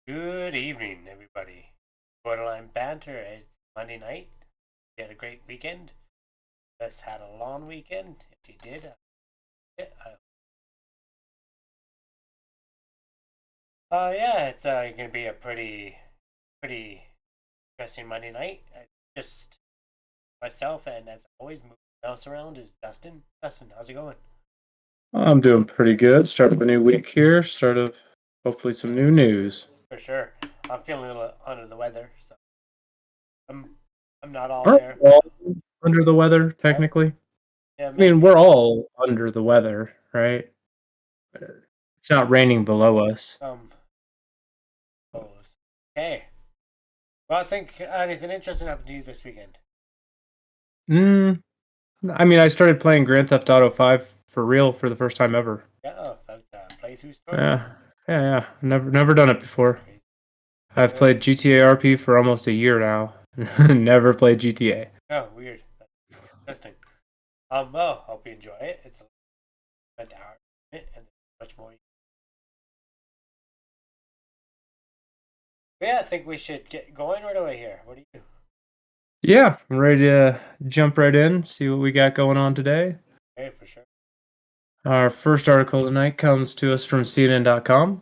Good evening, everybody. Borderline Banter. It's Monday night. You had a great weekend. Just had a long weekend. If you did, yeah, it's gonna be a pretty interesting Monday night. Just myself and as always, moving else around is Dustin. Dustin, how's it going? I'm doing pretty good. Start of a new week here. Start of hopefully some new news. For sure. I'm feeling a little under the weather, so I'm I'm not all Aren't there. we all under the weather, Huh? technically? Yeah, I mean, maybe. we're all under the weather, right? It's not raining below us. Suppose. Okay. Well, I think anything interesting happened to you this weekend. Mm, I mean, I started playing Grand Theft Auto 5 for real for the first time ever. Yeah, oh, that's a playthrough story. Yeah, yeah. Never done it before. Crazy. I've Uh, played GTA RP for almost a year now. Never played GTA. oh, weird. That's interesting. Well, hope you enjoy it. It's an hour and there's much more. Yeah, I think we should get going right away here. What do you? Yeah, I'm ready to jump right in, see what we got going on today. Okay, for sure. Our first article tonight comes to us from CNN.com.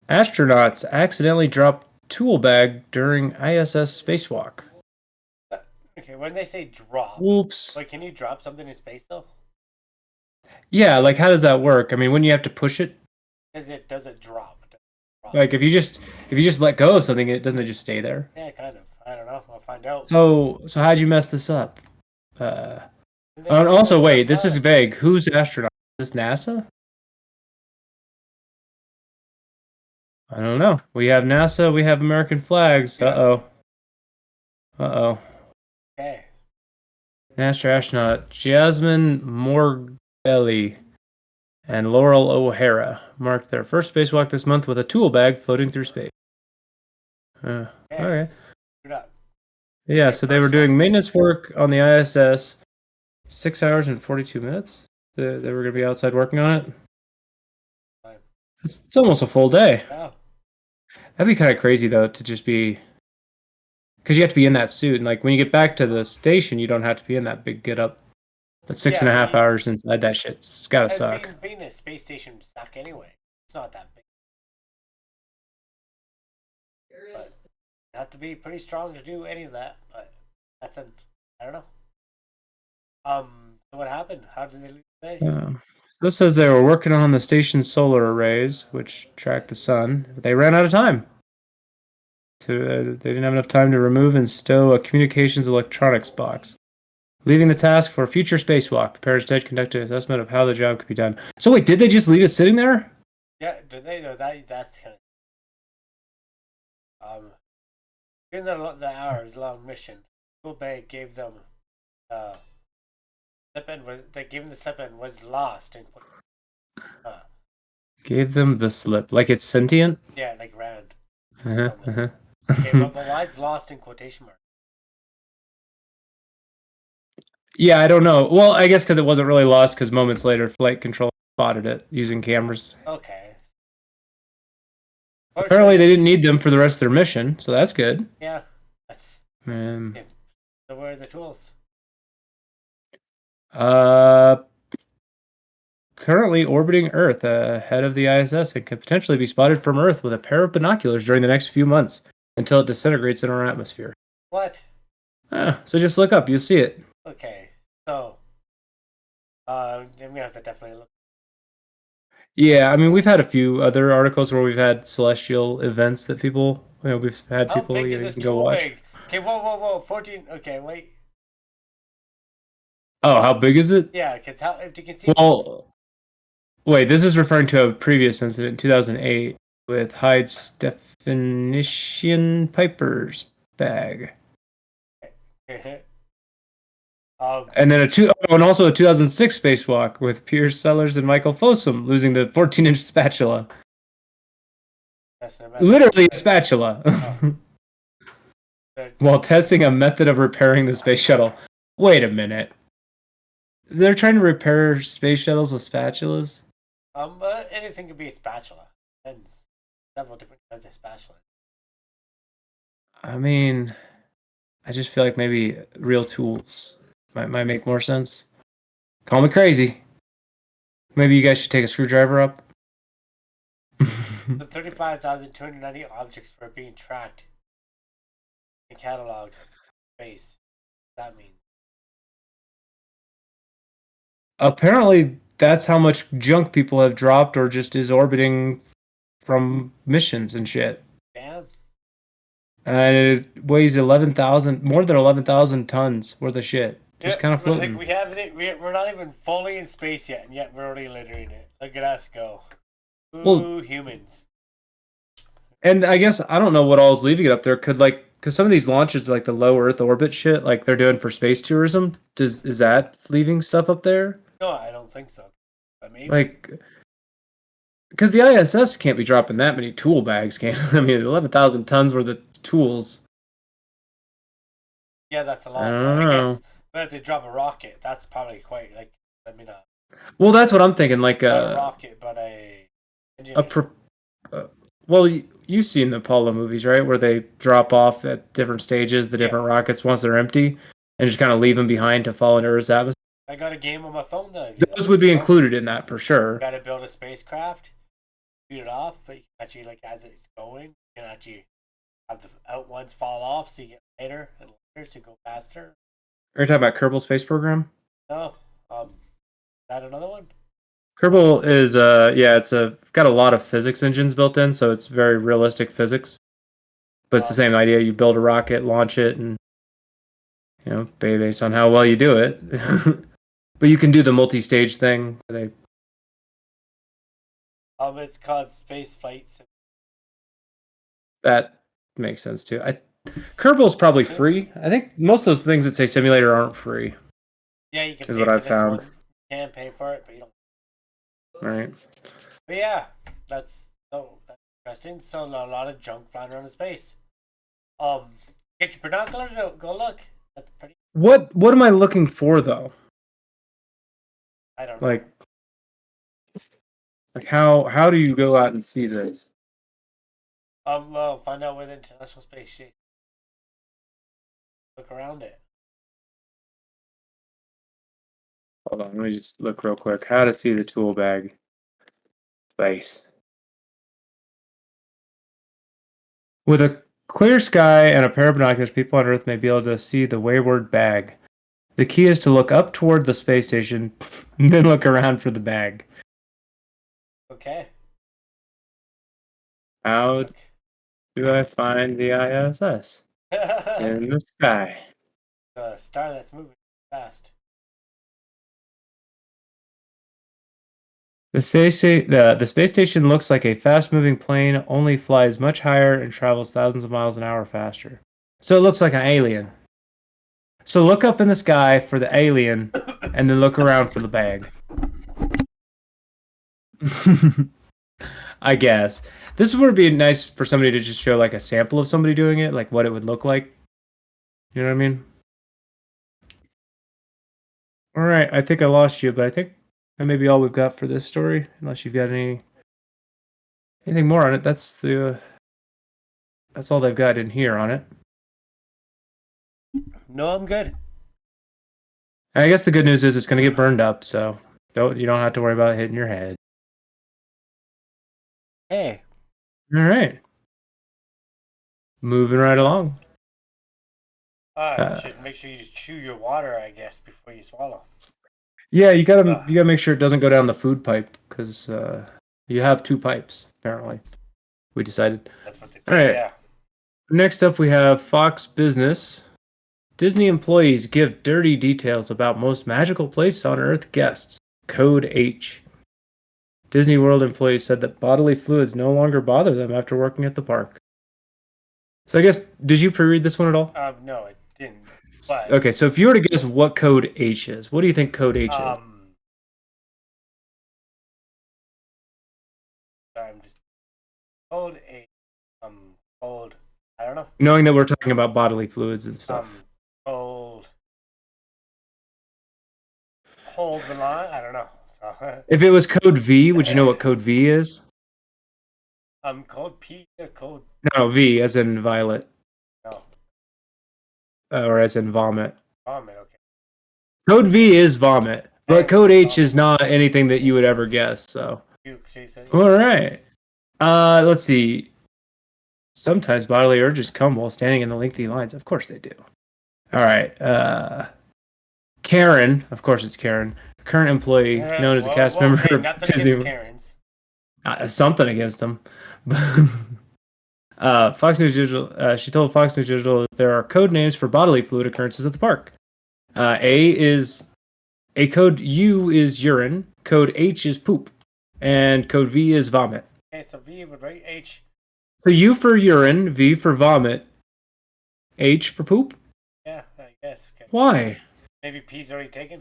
Astronauts accidentally drop tool bag during ISS spacewalk. Uh, Okay, when they say drop, Whoops. like, can you drop something in space though? Yeah, like how does that work? I mean, wouldn't you have to push it? Because it doesn't drop. It doesn't drop. Like if you just let go of something, it doesn't just stay there. Yeah, kind of. I don't know. I'll find out. So how'd you mess this up? Uh, And they and probably also messed wait, us this is up. vague. Who's the astronaut? Is this NASA? I don't know. We have NASA. We have American flags. Uh Yeah. oh. Uh oh. Okay. NASA astronaut Jasmine Morgbelly and Laurel O'Hara marked their first spacewalk this month with a tool bag floating through space. Okay. Okay. Screwed up. Yeah, Their so they were first one. doing maintenance work on the ISS, 6 hours and 42 minutes. They were going to be outside working on it. It's almost a full day. Oh. That'd be kind of crazy, though, to just be. Because you have to be in that suit. And, like, when you get back to the station, you don't have to be in that big get up. But six Yeah, and a but half you, hours inside that shit's gotta and suck. being a space station suck anyway. It's not that big, but you have to be pretty strong to do any of that. But that's an I don't know. So what happened? How did they lose space? This says they were working on the station's solar arrays, which track the sun, but they ran out of time. They didn't have enough time to remove and stow a communications electronics box, leaving the task for a future spacewalk. The pair instead conducted an assessment of how the job could be done. So wait, did they just leave it sitting there? Yeah, did they know that? That's kind of during the hours long mission. Cool Bay gave them uh slip in was they gave them the slip in was lost in uh Gave them the slip, like it's sentient. yeah like Rand. Uh-huh, uh-huh. Okay, but why is lost in quotation marks? Yeah, I don't know. Well, I guess because it wasn't really lost, because moments later, flight control spotted it using cameras. Okay. Apparently, they Fortunately, didn't need them for the rest of their mission, so that's good. yeah, that's Um, yeah. So where are the tools? uh, Currently orbiting Earth ahead of the ISS and could potentially be spotted from Earth with a pair of binoculars during the next few months until it disintegrates in our atmosphere. What? So just look up, you'll see it. Okay, so I'm gonna have to definitely look. Yeah, I mean, we've had a few other articles where we've had celestial events that people, we've had How people big is you this can go tool watch. bag? Okay, whoa, 14. Okay, wait. Oh, how big is it? Yeah, because how if you can see from Well, wait, this is referring to a previous incident in 2008 with Hyde's definition Piper's bag. um And then and also a 2006 spacewalk with Piers Sellers and Michael Fossum losing the 14-inch spatula. that's no method. Literally a spatula. Oh, that's, While testing a method of repairing the space shuttle. Wait a minute. They're trying to repair space shuttles with spatulas? anything could be a spatula. Depends. several different kinds of specialists. I mean, I just feel like maybe real tools might make more sense. Call me crazy. Maybe you guys should take a screwdriver up. The 35,290 objects were being tracked and cataloged space. That means Apparently, that's how much junk people have dropped or just is orbiting from missions and shit. damn. And it weighs 11,000, more than 11,000 tons worth of shit. Yeah, Just kind of like floating. we haven't. We're not even fully in space yet, and yet we're already littering it. Look at us go. Well, Ooh, humans. and I guess I don't know what all is leaving it up there. Because some of these launches, like the low Earth orbit shit, like they're doing for space tourism, is that leaving stuff up there? No, I don't think so. But maybe. Like, because the ISS can't be dropping that many tool bags, can? I mean, 11,000 tons worth of tools. Yeah, that's a I lot. But don't I know. guess, but if they drop a rocket, that's probably quite like. I mean, Well, that's what I'm thinking. Like not a rocket, but a engine a or something. pro- well, you've seen the Apollo movies, right? Where they drop off at different stages the Yeah, different rockets once they're empty, and just kind of leave them behind to fall into Earth's atmosphere. I got a game on my phone that I do that. Those would be Well, included in that for sure. got to build a spacecraft, shoot it off, but you can actually like as it's going, you can actually have the out ones fall off, so you get lighter and lighter, so you go faster. Are you talking about Kerbal Space Program? No, is that another one? Kerbal is yeah, it's got a lot of physics engines built in, so it's very realistic physics. But it's the Um, same idea. You build a rocket, launch it, and based on how well you do it. But you can do the multi-stage thing. it's called Space Flight. That makes sense too. Kerbal's probably free. I think most of those things that say simulator aren't free, Yeah, you can is pay what for I've this found. one. You can pay for it, but you don't. Right. But yeah, that's interesting. So a lot of junk flying around in space. Get your binoculars out. Go look. That's pretty. What am I looking for though? I don't know. Like how do you go out and see this? Well, find out where the International Space Station. Look around it. Hold on, let me just look real quick. How to see the tool bag space. With a clear sky and a pair of binoculars, people on Earth may be able to see the wayward bag. The key is to look up toward the space station, and then look around for the bag. Okay. How Look. do I find the ISS? In the sky. The star that's moving fast. The space station looks like a fast-moving plane, only flies much higher and travels thousands of miles an hour faster. So it looks like an alien. So look up in the sky for the alien, and then look around for the bag. I guess this would be nice for somebody to just show like a sample of somebody doing it, like what it would look like. You know what I mean? All right, I think I lost you, but I think that may be all we've got for this story. Unless you've got anything more on it, that's all they've got in here on it. No, I'm good. And I guess the good news is it's going to get burned up, so you don't have to worry about it hitting your head. Hey. All right, moving right along. You should make sure you chew your water, I guess, before you swallow. Yeah, Uh, you gotta make sure it doesn't go down the food pipe because you have two pipes apparently. We decided. that's what they All say, right. yeah. Next up, we have Fox Business. Disney employees give dirty details about most magical place on Earth guests. Code H. Disney World employees said that bodily fluids no longer bother them after working at the park. So I guess, did you pre-read this one at all? No, it didn't. But Okay, so if you were to guess what Code H is, what do you think Code H is? sorry, I'm just cold a cold. I don't know. Knowing that we're talking about bodily fluids and stuff. Cold. Hold the line. I don't know. So If it was Code V, would you know what Code V is? Code P or code No, V as in violet, no. or as in vomit. Vomit, okay. Code V is vomit, but Hey, code H vomit. is not anything that you would ever guess. So, You, Jason. all right. Let's see. Sometimes bodily urges come while standing in the lengthy lines. Of course they do. All right. Karen, of course it's Karen, a current employee known as a cast Well, member hey, of nothing against Disney. Karens. Something against them. Fox News Digital. She told Fox News Digital that there are code names for bodily fluid occurrences at the park. A code U is urine, code H is poop, and code V is vomit. Okay, so V would write H. So U for urine, V for vomit, H for poop. Yeah, I guess. Okay. Why? Maybe P's already taken.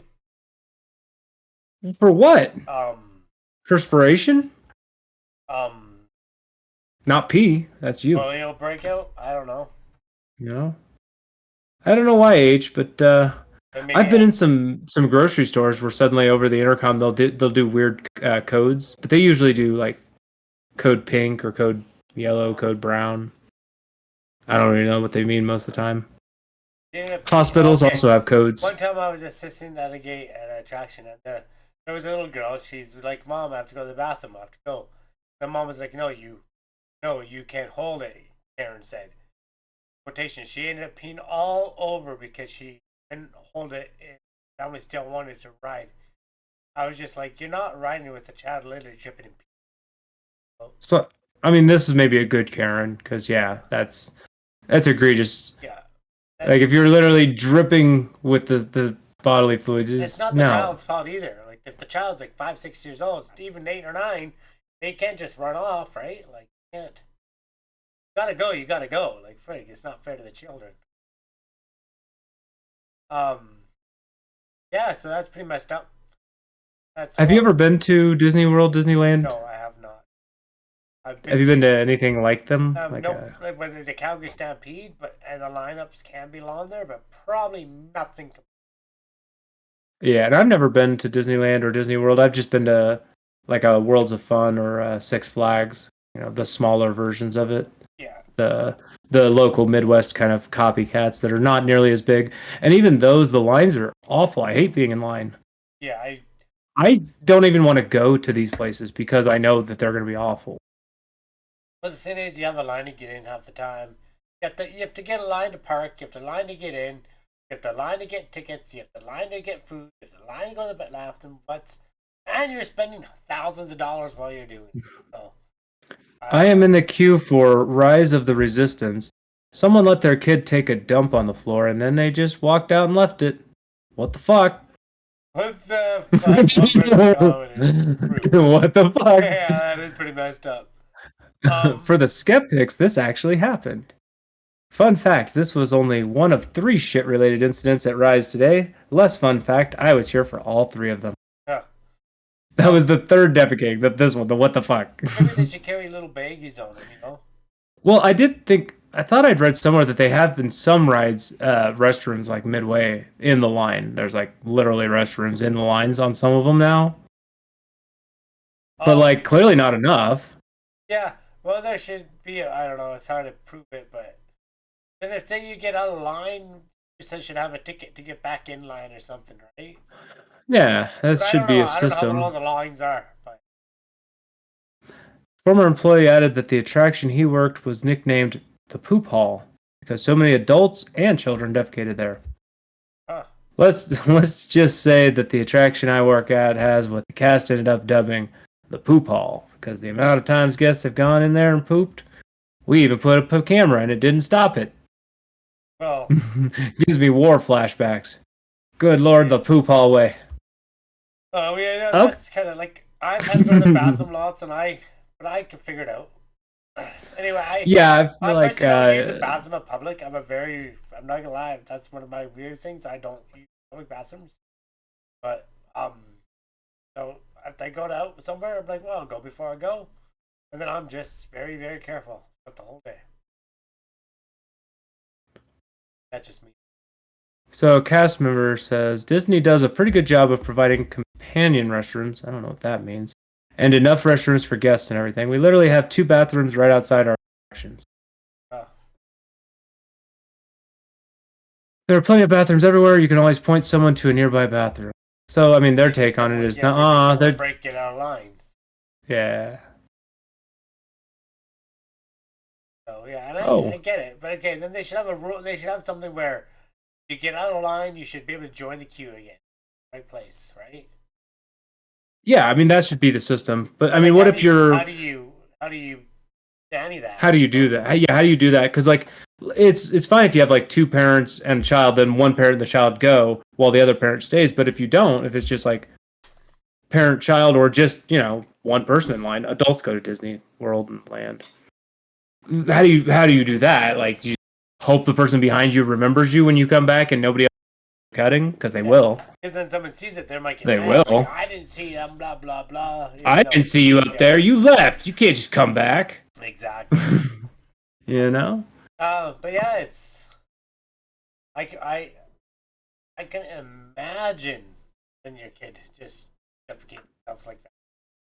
For what? Um, Perspiration? um, Not pee. That's you. polio breakout. I don't know. No. I don't know why H, but Maybe, I've been in some grocery stores where suddenly over the intercom they'll do weird codes, but they usually do like code pink or code yellow, code brown. I don't really know what they mean most of the time. Hospitals also have codes. One time I was assisting at a gate at an attraction, and there was a little girl. She's like, "Mom, I have to go to the bathroom. I have to go." The mom was like, "No, you can't hold it." Karen said, quotation. She ended up peeing all over because she couldn't hold it. And family still wanted to ride. I was just like, "You're not riding with a child literally dripping in pee." So I mean, this is maybe a good Karen because yeah, that's egregious. Yeah. Like if you're literally dripping with the bodily fluids, It's not the no. child's fault either. Like if the child's like 5, 6 years old, even 8 or 9, they can't just run off, right? Like you can't. You gotta go. You gotta go. Like frig, it's not fair to the children. Yeah. So that's pretty messed up. Have you ever been to Disney World, Disneyland? No, I have not. Have you been to anything like them? Like whether the Calgary Stampede, and the lineups can be long there, but probably nothing. Yeah, and I've never been to Disneyland or Disney World. I've just been to like a Worlds of Fun or Six Flags. You know, the smaller versions of it. Yeah. The local Midwest kind of copycats that are not nearly as big, and even those, the lines are awful. I hate being in line. Yeah, I don't even want to go to these places because I know that they're going to be awful. But the thing is, you have a line to get in half the time. You have to get a line to park. You have to line to get in. You have to line to get tickets. You have to line to get food. You have to line to go to the bathroom. And you're spending thousands of dollars while you're doing it. So, I am in the queue for Rise of the Resistance. Someone let their kid take a dump on the floor and then they just walked out and left it. What the fuck? What the fuck? What the fuck? Yeah, that is pretty messed up. For the skeptics, this actually happened. Fun fact, this was only one of 3 shit-related incidents at Rise today. Less fun fact, I was here for all 3 of them. Yeah. That was the third defecating, this one, the what the fuck. Maybe they should carry little baggies on them, you know? Well, I thought I'd read somewhere that they have in some rides restrooms like midway in the line. There's like literally restrooms in the lines on some of them now. But like clearly not enough. Yeah, well there should be, I don't know, it's hard to prove it, but then if say you get out of line, you should have a ticket to get back in line or something, right? Yeah, that should be a system. I don't know how long the lines are, but former employee added that the attraction he worked was nicknamed the Poop Hall because so many adults and children defecated there. Huh. Let's just say that the attraction I work at has what the cast ended up dubbing the Poop Hall because the amount of times guests have gone in there and pooped, we even put up a camera and it didn't stop it. Well, gives me war flashbacks. Good Lord, the Poop Hall way. Oh yeah, no, that's kind of like I've had to go to the bathroom lots, but I can figure it out. Anyway, I feel like use a bathroom in public. I'm not gonna lie, that's one of my weird things. I don't use public bathrooms, but so if I go out somewhere, I'm like, well, I'll go before I go, and then I'm just very, very careful about the whole day. That's just me. So a cast member says Disney does a pretty good job of providing companion restrooms. I don't know what that means. and enough restrooms for guests and everything. We literally have 2 bathrooms right outside our attractions. Oh. There are plenty of bathrooms everywhere. You can always point someone to a nearby bathroom. So, I mean, their They just take on don't it want- is, yeah, they just nah, don't they're, break it out of lines. yeah. So yeah, and Oh, I get it, but okay, then they should have a rule. They should have something where you get out of line, you should be able to join the queue again, right place, right? yeah, I mean, that should be the system. But, I But mean, like, what if you're, how do you Danny that? how do you do that? Yeah, how do you do that? Because, like, it's fine if you have, like, 2 parents and a child, then one parent and the child go while the other parent stays. But if you don't, if it's just, like, parent, child, or just, one person in line, adults go to Disney World and Land. How do you do that? Like, you hope the person behind you remembers you when you come back and nobody else is cutting? Because they will. Because then someone sees it, they might get They mad. will. Like, I didn't see them, blah blah blah. I didn't see you up there. You left. You can't just come back. Exactly. You know? But yeah, it's I can imagine when your kid just defecates stuff like that.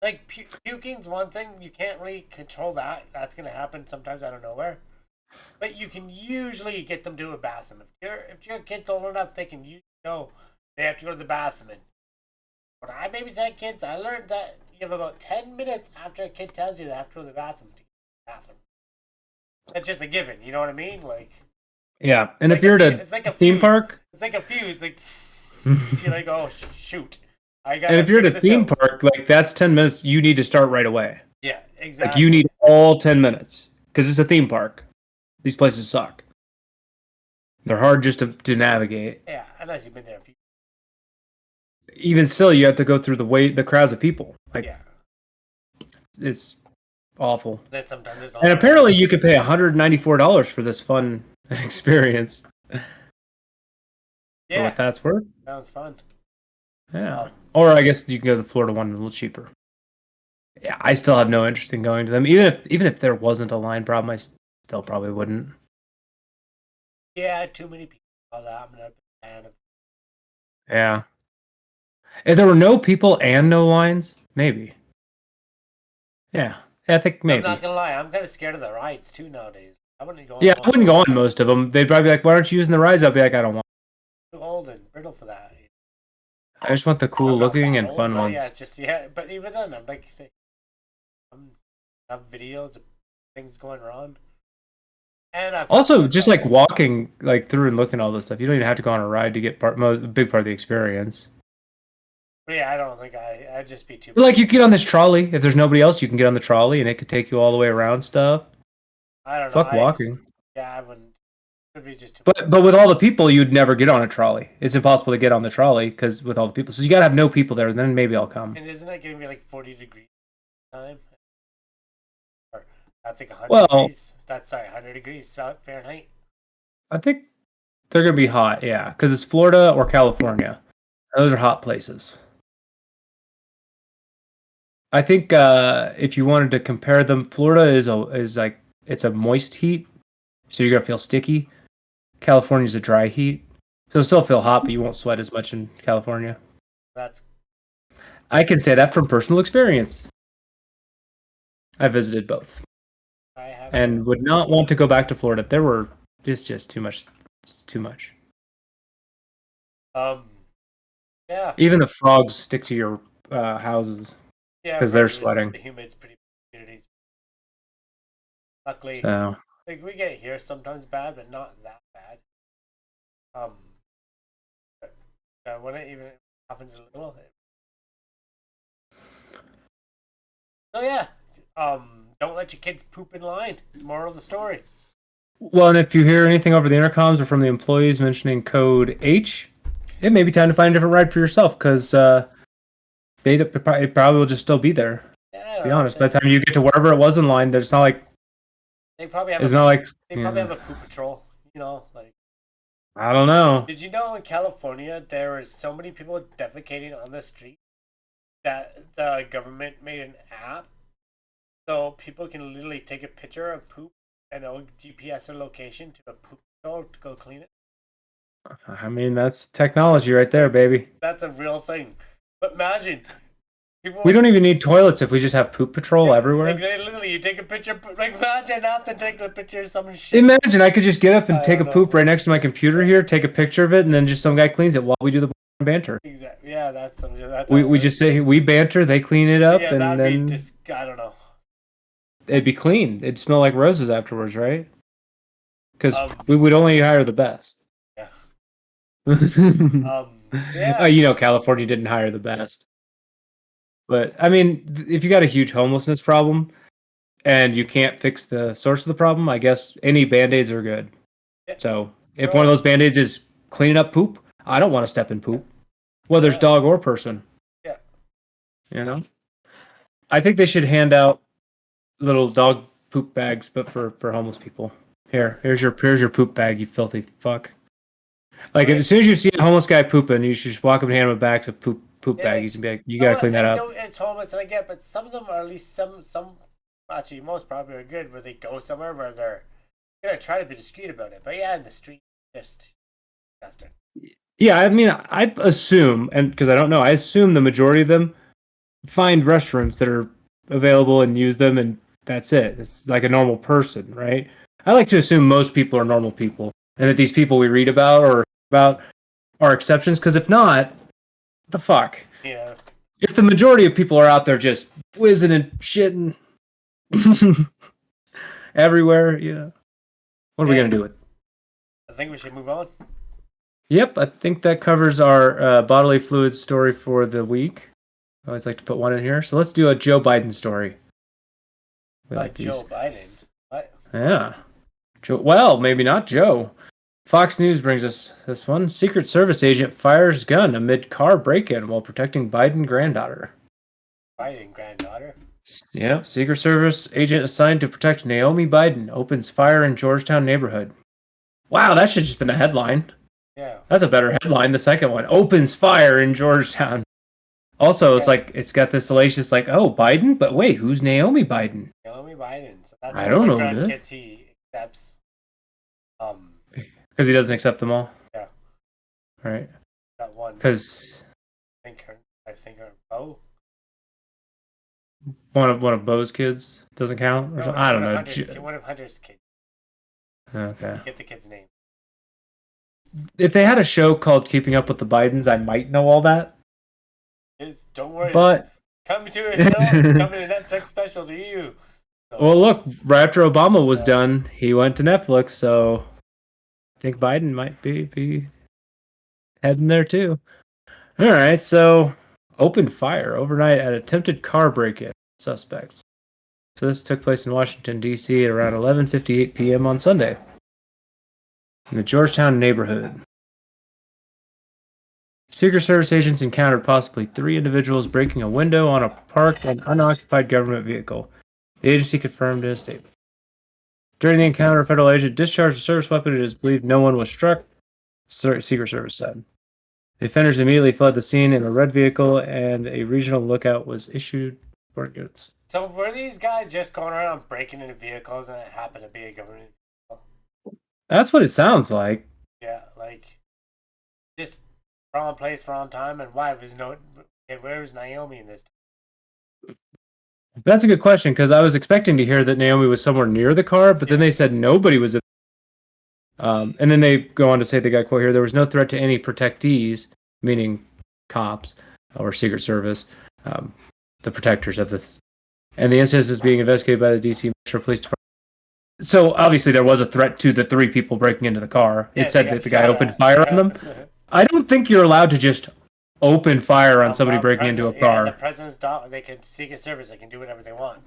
Like puking's one thing, you can't really control that. That's gonna happen sometimes out of nowhere. But you can usually get them to a bathroom. If your kid's old enough, they can usually know they have to go to the bathroom. And when I babysat kids, I learned that you have about 10 minutes after a kid tells you they have to go to the bathroom to get to the bathroom. That's just a given, you know what I mean? Like, Yeah. And like if you're at it's like a theme fuse. park, It's like a fuse. Like you're like, oh shoot, I got. and if you're at a theme park, like, that's 10 minutes, you need to start right away. Yeah, Like, exactly. you need all 10 minutes because it's a theme park. These places suck. They're hard just to navigate. Yeah, unless you've been there a few. Even still, you have to go through the crowds of people. Like, Yeah, it's awful. that sometimes it's. And apparently, you could pay $194 for this fun experience. For Yeah, what that's worth. sounds fun. Yeah. Or I guess you can go to the Florida one a little cheaper. Yeah, I still have no interest in going to them. Even if there wasn't a line problem, I still probably wouldn't. Yeah, too many people. All that. I'm not a big fan of. Yeah. If there were no people and no lines, maybe. Yeah. I think I'm maybe. not gonna lie. I'm kind of scared of the rides too nowadays. I wouldn't go. Yeah, I wouldn't go on most of them. They'd probably be like, "Why aren't you using the rides?" I'd be like, "I don't want. Too old and brittle for that. I just want the cool I'm not looking that and old, fun but ones." yeah. But even then, I'm like, I'm have videos of things going wrong. And I Also, just like walking like through and looking at all this stuff, you don't even have to go on a ride to get a big part of the experience. Yeah, I don't think I'd just be too. But, like, you get on this trolley. If there's nobody else, you can get on the trolley, and it could take you all the way around stuff. I don't know. Fuck walking. Yeah, I wouldn't. It would be just too. But with all the people, you'd never get on a trolley. It's impossible to get on the trolley because with all the people, so you gotta have no people there. Then maybe I'll come. And isn't it gonna be like 40 degrees time? Or that's like 100 Well, degrees. That's 100 degrees Fahrenheit. I think they're gonna be hot, yeah, because it's Florida or California. Those are hot places. I think if you wanted to compare them, Florida is like it's a moist heat, so you're gonna feel sticky. California's a dry heat, so it'll still feel hot, but you won't sweat as much in California. That's. I can say that from personal experience. I visited both, I have. and would not want to go back to Florida. It's just too much. It's too much. Yeah. Even the frogs stick to your houses Yeah. because they're sweating. The humid's pretty communities. Luckily, So like we get it here sometimes bad, but not that bad. When it even happens a little. So yeah, don't let your kids poop in line. Moral of the story. well, and if you hear anything over the intercoms or from the employees mentioning code H, it may be time to find a different ride for yourself because it probably will just still be there. Yeah, To be honest, by the time you get to wherever it was in line, there's not like they probably have. It's not like They probably have a poop patrol. You know, like. I don't know. Did you know in California there were so many people defecating on the street that the government made an app so people can literally take a picture of poop and it'll GPS their location to a poop patrol to go clean it? I mean, that's technology right there, baby. That's a real thing. But imagine We don't even need toilets if we just have poop patrol everywhere. Like literally, you take a picture. Like imagine not to take a picture of some shit. Imagine I could just get up and take a don't poop know. right next to my computer here, take a picture of it, and then just some guy cleans it while we do the banter. Exactly. Yeah, that's some. That's We just say we banter, they clean it up, yeah, and that'd then be just. I don't know. it'd be clean. It'd smell like roses afterwards, right? Because Um, we would only hire the best. Yeah. Yeah. You know, California didn't hire the best. But I mean, if you got a huge homelessness problem and you can't fix the source of the problem, I guess any band-aids are good. Yeah. So if one of those band-aids is cleaning up poop, I don't want to step in poop, whether it's dog or person. Yeah. You know? I think they should hand out little dog poop bags, but for homeless people. Here's your poop bag, you filthy fuck. Like as soon as you see a homeless guy pooping, you should just walk up and hand him a bag of poop bag. He's gonna be like, you gotta clean that up. No, it's homeless, and I get, but some of them are at least some. Actually, most probably are good where they go somewhere where they're gonna try to be discreet about it. But yeah, in the street, just disgusting. Yeah, I mean, I assume, and because I don't know, I assume the majority of them find restrooms that are available and use them, and that's it. It's like a normal person, right? I like to assume most people are normal people, and that these people we read about are exceptions. Because if not, what the fuck? Yeah. If the majority of people are out there just whizzing and shitting everywhere, what are we gonna do with it? I think we should move on. Yep, I think that covers our bodily fluids story for the week. I always like to put one in here. So let's do a Joe Biden story. Joe Biden? What? Yeah. Well, maybe not Joe. Fox News brings us this one. Secret Service agent fires gun amid car break-in while protecting Biden granddaughter. Biden granddaughter? Yep. Secret Service agent assigned to protect Naomi Biden opens fire in Georgetown neighborhood. Wow, that should have just been a headline. Yeah. That's a better headline. The second one. Opens fire in Georgetown. Also, it's like it's got this salacious like, oh, Biden? But wait, who's Naomi Biden? Naomi Biden. So that's I don't know grandkids he accepts. Because he doesn't accept them all. Yeah. Right. That one. Because I think her Bo. One of Bo's kids doesn't count. No, I don't know. One of Hunter's kids. Okay. Get the kid's name. If they had a show called Keeping Up with the Bidens, I might know all that. Don't worry. But coming to a show, coming to Netflix special to you. So, well, look, right after Obama was done, he went to Netflix, so I think Biden might be heading there too. All right, so opened fire overnight at attempted car break-in suspects. So this took place in Washington, D.C. at around 11:58 p.m. on Sunday in the Georgetown neighborhood. Secret Service agents encountered possibly 3 individuals breaking a window on a parked and unoccupied government vehicle. The agency confirmed in a statement. During the encounter, a federal agent discharged a service weapon. It is believed no one was struck, Secret Service said. The offenders immediately fled the scene in a red vehicle, and a regional lookout was issued for goods. So were these guys just going around breaking into vehicles and it happened to be a government vehicle? That's what it sounds like. Yeah, like just wrong place, wrong time, and why was where was Naomi in this? That's a good question, because I was expecting to hear that Naomi was somewhere near the car, but then they said nobody was. And then they go on to say, they got quote here, there was no threat to any protectees, meaning cops or Secret Service, the protectors of this. And the incident is being investigated by the D.C. Metro Police Department. So obviously there was a threat to the 3 people breaking into the car. It said that the guy opened fire on them. I don't think you're allowed to just open fire on somebody breaking into a car. Yeah, the president's dog, they can Secret Service, they can do whatever they want.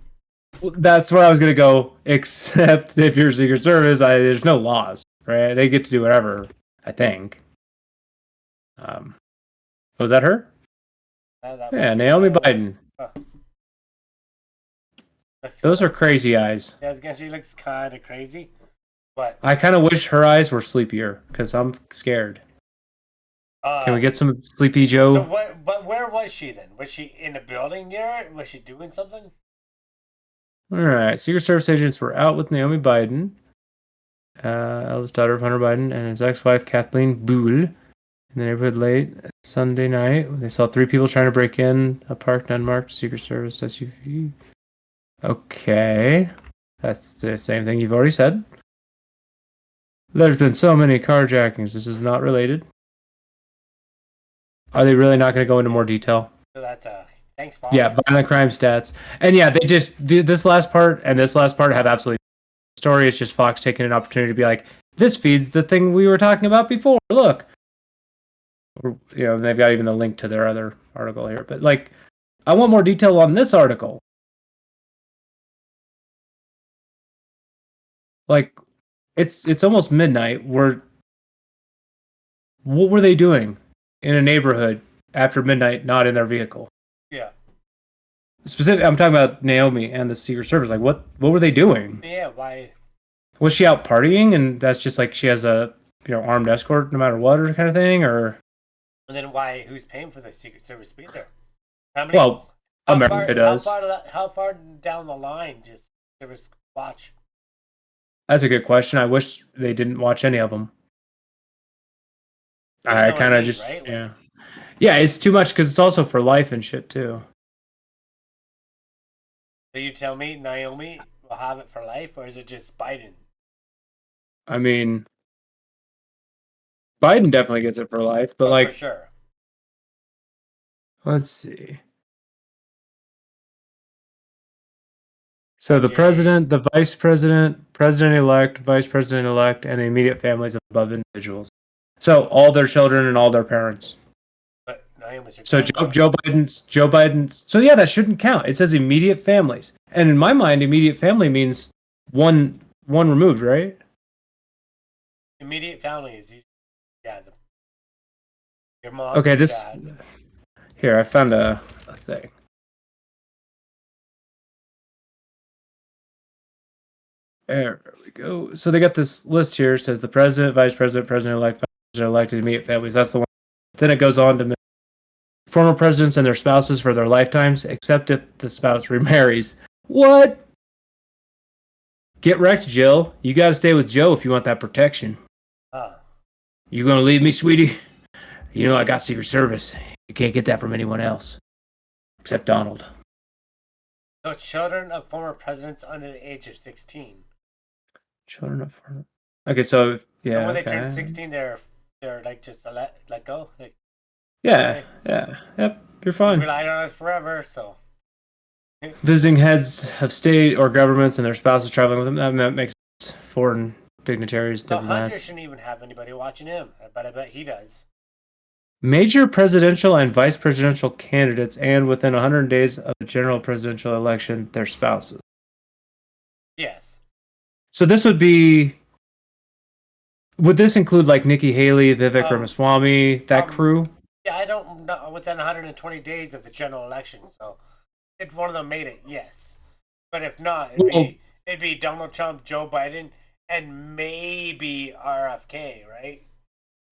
That's where I was going to go, except if you're Secret Service, there's no laws, right? They get to do whatever, I think. Was that her? Yeah, Naomi Biden. Those are crazy eyes. Yeah, I guess she looks kind of crazy. But I kind of wish her eyes were sleepier, because I'm scared. Can we get some Sleepy Joe? So but where was she then? Was she in a building near it? Was she doing something? All right. Secret Service agents were out with Naomi Biden, eldest daughter of Hunter Biden, and his ex-wife Kathleen Boole in the neighborhood late Sunday night. They saw 3 people trying to break in a parked unmarked Secret Service SUV. Okay. That's the same thing you've already said. There's been so many carjackings. This is not related. Are they really not going to go into more detail? So that's thanks, Fox. Yeah, violent crime stats. And yeah, they just this last part and this last part have absolutely story. It's just Fox taking an opportunity to be like, this feeds the thing we were talking about before. Look. Or, they've got even the link to their other article here. But like, I want more detail on this article. Like, it's almost midnight. What were they doing in a neighborhood after midnight, not in their vehicle? Yeah. I'm talking about Naomi and the Secret Service. Like, what were they doing? Yeah, why? Was she out partying, and that's just like she has a armed escort no matter what, or kind of thing, or? And then why? Who's paying for the Secret Service to be there? America does. How far down the line just Service watch? That's a good question. I wish they didn't watch any of them. I kind of just right? Yeah. It's too much because it's also for life and shit too. So you tell me Naomi will have it for life, or is it just Biden? I mean, Biden definitely gets it for life, but for sure. Let's see. So the president, the vice president, president-elect, vice president-elect, and the immediate families of above individuals. So all their children and all their parents. But Naomi's so Joe Biden's. So yeah, that shouldn't count. It says immediate families, and in my mind, immediate family means one removed, right? Immediate family is your mom. Okay, this. Dad. Here, I found a thing. There we go. So they got this list here. It says the president, vice president, president-elect, vice president-elected, immediate families. That's the one. Then it goes on to former presidents and their spouses for their lifetimes, except if the spouse remarries. What? Get wrecked, Jill. You got to stay with Joe if you want that protection. You gonna leave me, sweetie? You know I got Secret Service. You can't get that from anyone else. Except Donald. So children of former presidents under the age of 16. Children of former... Okay, so... Yeah, and when they turn 16, they're like just let go? Like, yeah, yep, you're fine. Relied on us forever, so... Visiting heads of state or governments and their spouses traveling with them, that makes sense. Foreign dignitaries, diplomats. Hunter shouldn't even have anybody watching him, but I bet he does. Major presidential and vice presidential candidates, and within 100 days of the general presidential election, their spouses. Yes. So this would be... Would this include like Nikki Haley, Vivek Ramaswamy, that crew? Yeah, I don't know. Within 120 days of the general election, so if one of them made it, yes. But if not, it'd be Donald Trump, Joe Biden, and maybe RFK, right?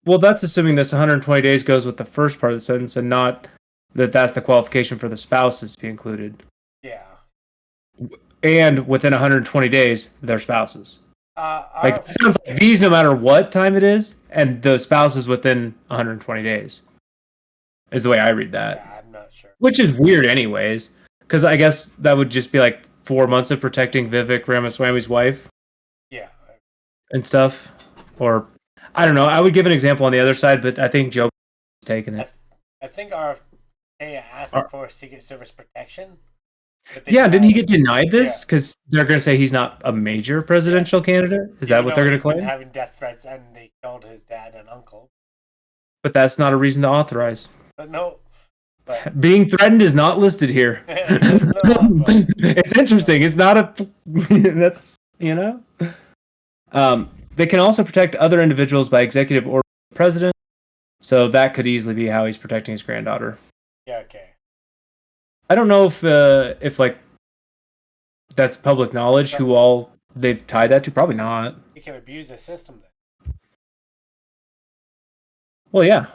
Well, that's assuming this 120 days goes with the first part of the sentence and not that's the qualification for the spouses to be included. Yeah. And within 120 days, their spouses. It sounds like these no matter what time it is, and the spouses within 120 days. Is the way I read that. Yeah, I'm not sure. Which is weird anyways, because I guess that would just be like 4 months of protecting Vivek Ramaswamy's wife. Yeah. And stuff. Or... I don't know. I would give an example on the other side, but I think Joe is taking it. I think RFK asked for Secret Service protection. Yeah, didn't he get denied this? Because they're going to say he's not a major presidential candidate? Is that what they're going to claim? Having death threats, and they killed his dad and uncle. But that's not a reason to authorize. But no. But... Being threatened is not listed here. It's interesting. It's not a... That's, They can also protect other individuals by executive order of the president, so that could easily be how he's protecting his granddaughter. Yeah, okay. I don't know if like that's public knowledge who all they've tied that to. Probably not. You can abuse the system then. Well, yeah.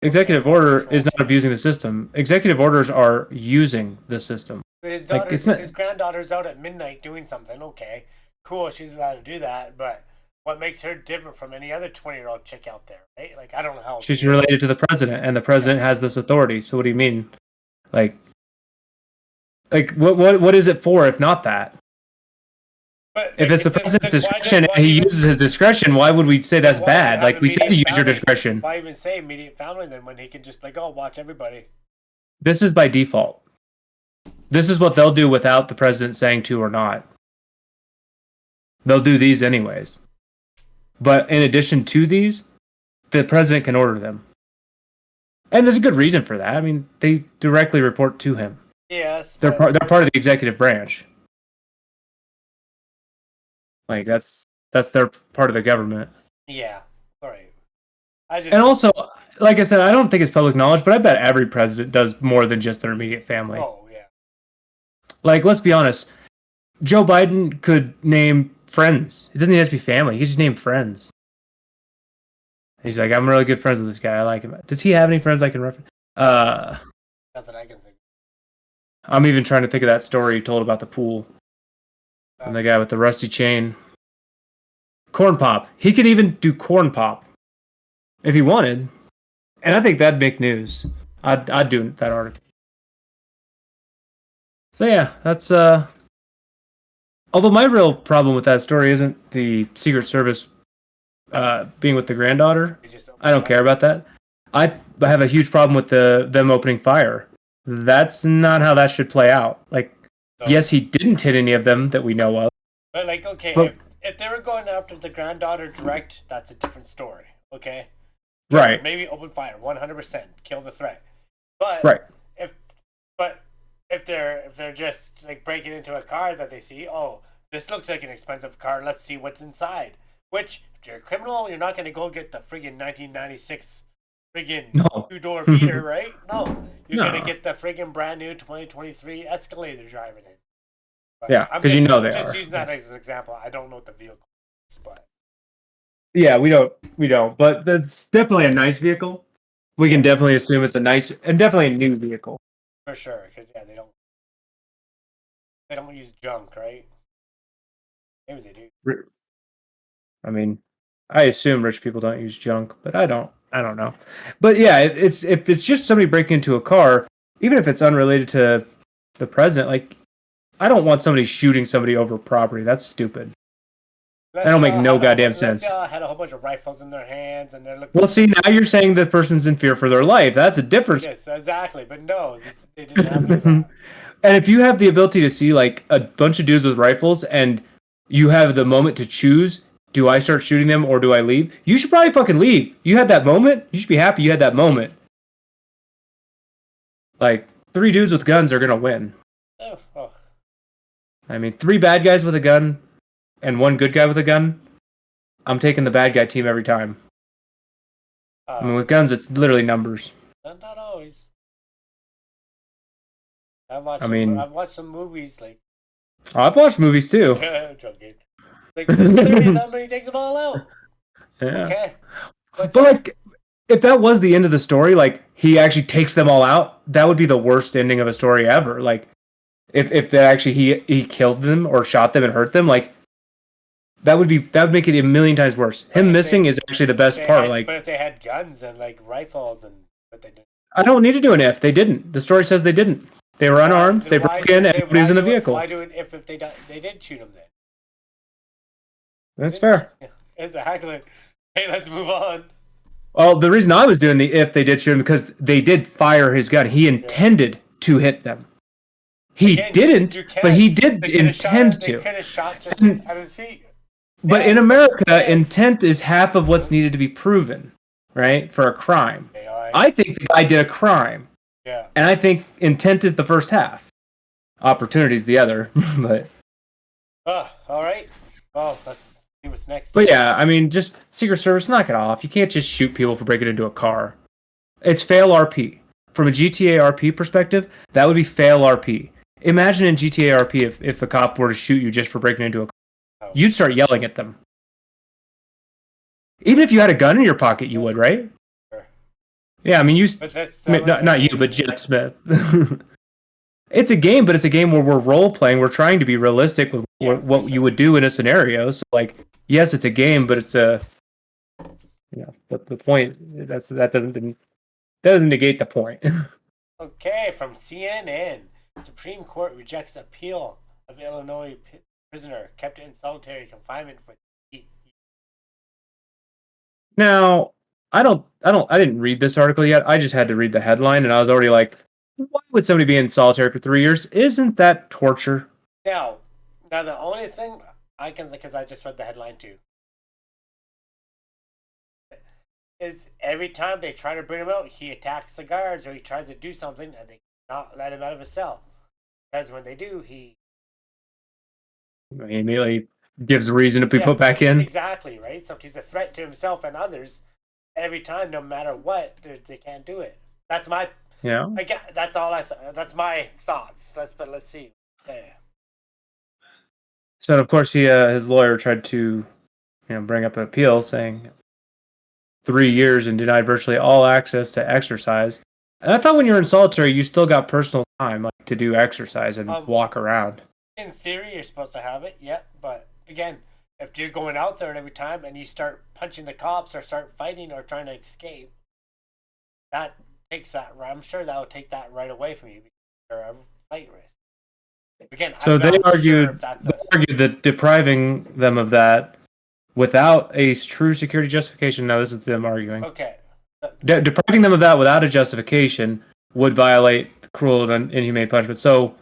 Executive order is not abusing the system. Executive orders are using the system. But his granddaughter's out at midnight doing something. Okay, cool. She's allowed to do that, but what makes her different from any other 20-year-old chick out there, right? Like, I don't know how She's related to the president, and the president has this authority. So what do you mean? Like what is it for if not that? But If like, it's the president's discretion and he uses his discretion, why would we say that's bad? Like, we said to use your discretion. Why even say immediate family then when he can just be like, oh, watch everybody? This is by default. This is what they'll do without the president saying to or not. They'll do these anyways. But in addition to these, the president can order them. And there's a good reason for that. I mean, they directly report to him. Yes. They're part of the executive branch. Like, that's their part of the government. Yeah. All right. And also, like I said, I don't think it's public knowledge, but I bet every president does more than just their immediate family. Oh, yeah. Like, let's be honest. Joe Biden could name friends. It doesn't even have to be family. He just name friends. He's like, I'm really good friends with this guy. I like him. Does he have any friends I can reference? Not that I can think. I'm even trying to think of that story he told about the pool. And the guy with the rusty chain. Corn Pop. He could even do Corn Pop. If he wanted. And I think that'd make news. I'd do that article. So yeah, that's although my real problem with that story isn't the Secret Service being with the granddaughter. I don't care about that. I have a huge problem with them opening fire. That's not how that should play out. Like, yes, he didn't hit any of them that we know of. But like, okay, if they were going after the granddaughter direct, that's a different story. Okay. Right. Maybe open fire, 100%, kill the threat. But right. If they're just like breaking into a car that they see, oh, this looks like an expensive car, let's see what's inside. Which, if you're a criminal, you're not going to go get the friggin' 1996 friggin' two-door beater, right? No. You're going to get the friggin' brand new 2023 Escalade they're driving in. But yeah, because you know they just are. Using that as an example. I don't know what the vehicle is, but... Yeah, we don't. But that's definitely a nice vehicle. We can definitely assume it's a nice, and definitely a new vehicle. For sure, because, yeah, they don't use junk, right? Maybe they do. I mean, I assume rich people don't use junk, but I don't know. But yeah, if it's just somebody breaking into a car, even if it's unrelated to the president, like, I don't want somebody shooting somebody over property. That's stupid. That don't make no goddamn sense. Had a whole bunch of rifles in their hands, and they're looking. Well, see, now you're saying the person's in fear for their life. That's a difference. Yes, exactly. But no, they didn't have any of that. And if you have the ability to see like a bunch of dudes with rifles, and you have the moment to choose, do I start shooting them or do I leave? You should probably fucking leave. You had that moment. You should be happy you had that moment. Like, 3 dudes with guns are gonna win. Oh. I mean, 3 bad guys with a gun and 1 good guy with a gun. I'm taking the bad guy team every time. I mean, with guns, it's literally numbers. Not always. I've watched some movies like. Oh, I've watched movies too. I'm joking. Like, there's 30 of them and he takes them all out. Yeah. Okay. But like, if that was the end of the story, like, he actually takes them all out, that would be the worst ending of a story ever. Like, if that actually he killed them or shot them and hurt them, like, that would make it a million times worse. Him missing is actually the best part. Like, but if they had guns and like rifles and but they didn't. I don't need to do an if. They didn't. The story says they didn't. They were unarmed. They broke in and everybody was in the vehicle. Why do an if they did shoot him then? That's fair. Yeah, exactly. Hey, let's move on. Well, the reason I was doing the if they did shoot him because they did fire his gun. He intended to hit them. He didn't, but he did intend to. They could have shot just at his feet. But in America, intent is half of what's needed to be proven, right? For a crime. I think the guy did a crime. Yeah. And I think intent is the first half. Opportunity is the other. But. All right. Well, let's see what's next. But yeah, I mean, just Secret Service, knock it off. You can't just shoot people for breaking into a car. It's fail RP. From a GTA RP perspective, that would be fail RP. Imagine in GTA RP if a cop were to shoot you just for breaking into a car. You'd start yelling at them. Even if you had a gun in your pocket, you would, right? Sure. Yeah, I mean, But that's not you, but Jeff Smith. It's a game, but it's a game where we're role playing. We're trying to be realistic with what sure. you would do in a scenario. So, like, yes, it's a game, but it's a the point that doesn't negate the point. Okay, from CNN. Supreme Court rejects appeal of Illinois prisoner kept in solitary confinement for 8 years. Now, I didn't read this article yet. I just had to read the headline, and I was already like, why would somebody be in solitary for 3 years? Isn't that torture? Now, the only thing I can, because I just read the headline too, is every time they try to bring him out, he attacks the guards or he tries to do something and they not let him out of his cell. Because when they do, he Immediately gives reason to be put back in. Exactly, right? So if he's a threat to himself and others, every time, no matter what, they can't do it. That's my that's all that's my thoughts. Let's see. Okay. So of course his lawyer tried to bring up an appeal saying 3 years and denied virtually all access to exercise. And I thought when you're in solitary, you still got personal time, like to do exercise and walk around. In theory, you're supposed to have it, yeah. But again, if you're going out there and every time and you start punching the cops or start fighting or trying to escape, that takes that. I'm sure that will take that right away from you because you're a flight risk. Again, so I'm they not argued sure if argued that depriving them of that without a true security justification. Now this is them arguing. Okay. Depriving them of that without a justification would violate cruel and inhumane punishment. So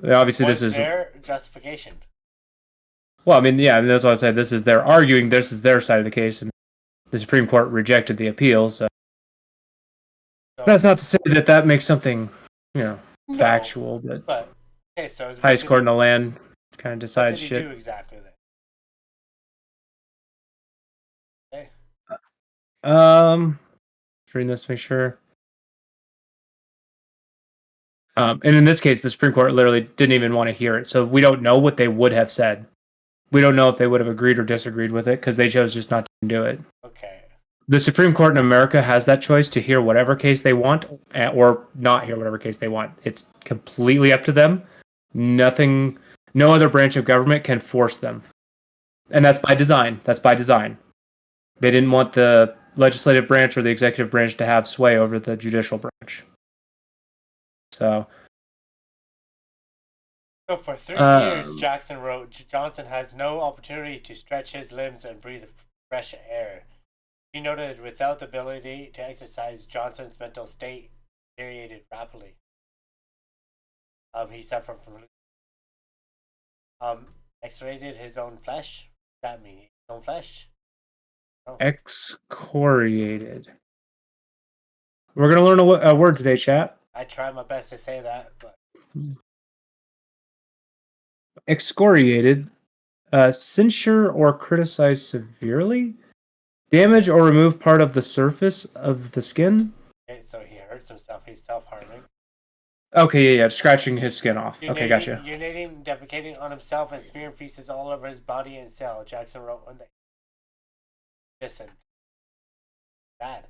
obviously this is their justification. Well, I mean, yeah, and that's what I said. This is they're arguing. This is their side of the case, and the Supreme Court rejected the appeal. So that's not to say that makes something, factual. But okay, so highest court in the land kind of decides shit. What did he do exactly then? Okay. Reading this, make sure. And in this case, the Supreme Court literally didn't even want to hear it, so we don't know what they would have said. We don't know if they would have agreed or disagreed with it because they chose just not to do it. Okay. The Supreme Court in America has that choice to hear whatever case they want or not hear whatever case they want. It's completely up to them. No other branch of government can force them. And that's by design. They didn't want the legislative branch or the executive branch to have sway over the judicial branch. So for 3 years, Jackson wrote, Johnson has no opportunity to stretch his limbs and breathe fresh air. He noted without the ability to exercise, Johnson's mental state deteriorated rapidly. He suffered from excoriated his own flesh. What does that mean? His own flesh? Oh. Excoriated. We're gonna learn a word today, chat. I try my best to say that, but excoriated, censure or criticize severely, damage or remove part of the surface of the skin. Okay, so he hurts himself. He's self-harming. Okay, yeah, scratching his skin off. Okay, gotcha. Urinating, defecating on himself, and smearing feces all over his body and cell. Jackson wrote when they listened. Bad.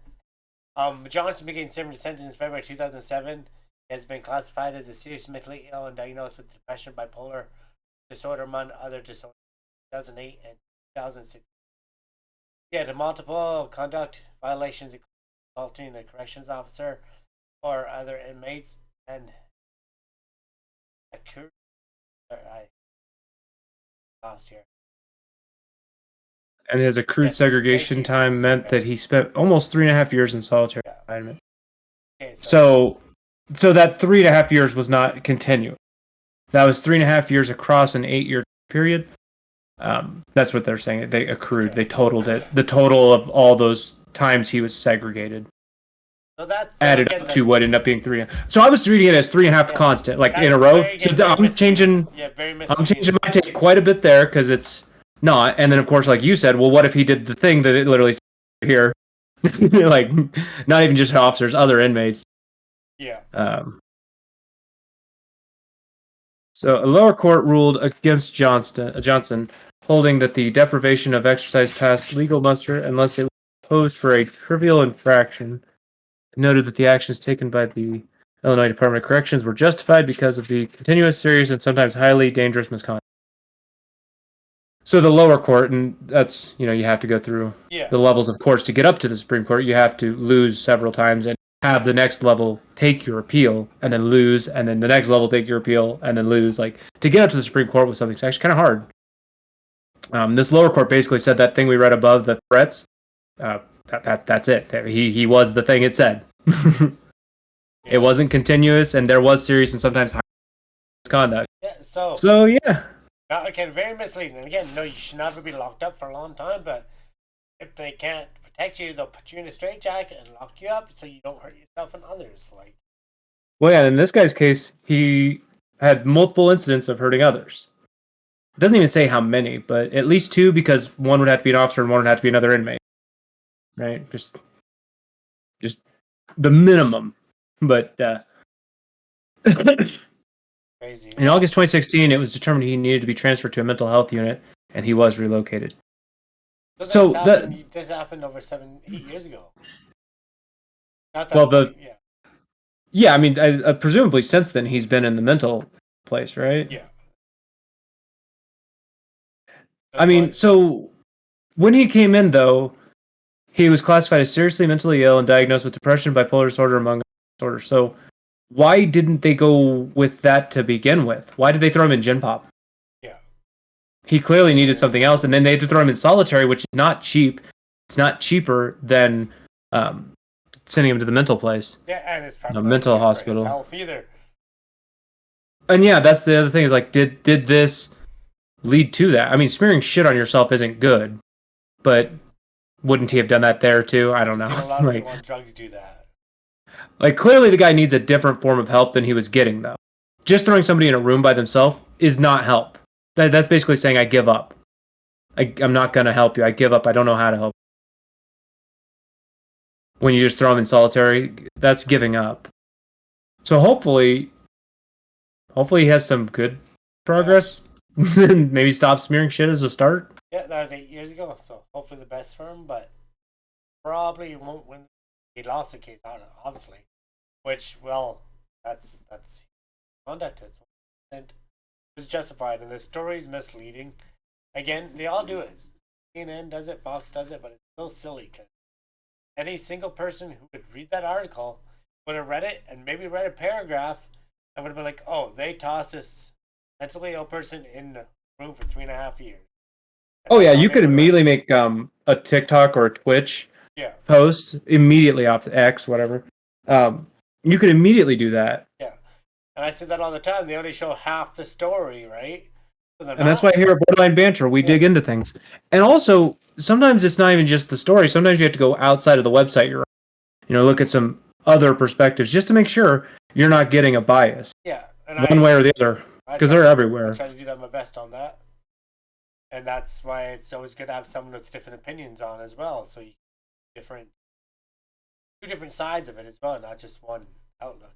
Johnson began serving his sentence in February 2007. He has been classified as a serious mentally ill and diagnosed with depression, bipolar disorder, among other disorders. 2008 and 2006. He had multiple conduct violations, including assaulting a corrections officer or other inmates, and I lost here. And his accrued segregation time meant that he spent almost 3.5 years in solitary confinement. Okay, so that 3.5 years was not continuous. That was 3.5 years across an 8-year period. That's what they're saying. They accrued. They totaled it. The total of all those times he was segregated. So that's added up to what ended up being 3. So I was reading it as 3.5 constant, like in a row. So I'm changing. I'm changing my take quite a bit there because it's not. And then of course, like you said, well, what if he did the thing that it literally said here, like not even just officers, other inmates. Yeah. So a lower court ruled against Johnson, holding that the deprivation of exercise passed legal muster unless it was posed for a trivial infraction. Noted that the actions taken by the Illinois Department of Corrections were justified because of the continuous, serious, and sometimes highly dangerous misconduct. So the lower court, and that's, you have to go through the levels of courts to get up to the Supreme Court. You have to lose several times and have the next level take your appeal and then lose, and then the next level take your appeal and then lose. Like, to get up to the Supreme Court with something, it's actually kind of hard. This lower court basically said that thing we read above, the threats, that's it. He was the thing it said. It wasn't continuous, and there was serious and sometimes high misconduct. Yeah, so yeah. Again, very misleading. And again, no, you should never be locked up for a long time, but if they can't protect you, they'll put you in a straitjacket and lock you up so you don't hurt yourself and others. Well, yeah, in this guy's case, he had multiple incidents of hurting others. It doesn't even say how many, but at least 2, because one would have to be an officer and one would have to be another inmate. Right? Just the minimum. But crazy. In August 2016, it was determined he needed to be transferred to a mental health unit, and he was relocated. So this happened over 8 years ago. Not that yeah, I mean, presumably since then he's been in the mental place, right? Yeah. I mean, so when he came in, though, he was classified as seriously mentally ill and diagnosed with depression, bipolar disorder, among other disorders. So why didn't they go with that to begin with? Why did they throw him in Gen Pop? Yeah. He clearly needed something else, and then they had to throw him in solitary, which is not cheap. It's not cheaper than sending him to the mental place. Yeah, and it's probably mental hospital. For his health either. And yeah, that's the other thing, is like, did this lead to that? I mean, smearing shit on yourself isn't good, but wouldn't he have done that there too? I don't know. A lot of people on drugs do that. Like, clearly the guy needs a different form of help than he was getting, though. Just throwing somebody in a room by themselves is not help. That's basically saying, I give up. I'm not going to help you. I give up. I don't know how to help. When you just throw him in solitary, that's giving up. So hopefully he has some good progress. Maybe stop smearing shit as a start. Yeah, that was 8 years ago, so hopefully the best for him, but probably won't win. He lost the case, obviously. Which, well, that's conduct. It was justified, and the story's misleading. Again, they all do it. CNN does it, Fox does it, but it's so silly, because any single person who would read that article would have read it and maybe read a paragraph and would have been like, oh, they tossed this mentally ill person in the room for 3.5 years. Oh yeah, you could immediately make a TikTok or a Twitch post immediately off the X, whatever. You could immediately do that. Yeah, and I say that all the time. They only show half the story, right? So and that's why here at Borderline Banter, we dig into things. And also, sometimes it's not even just the story. Sometimes you have to go outside of the website you're on. Look at some other perspectives just to make sure you're not getting a bias. Yeah. And one way or the other, because they're everywhere. I try to do my best on that. And that's why it's always good to have someone with different opinions on as well. So you two different sides of it as well, not just one outlook.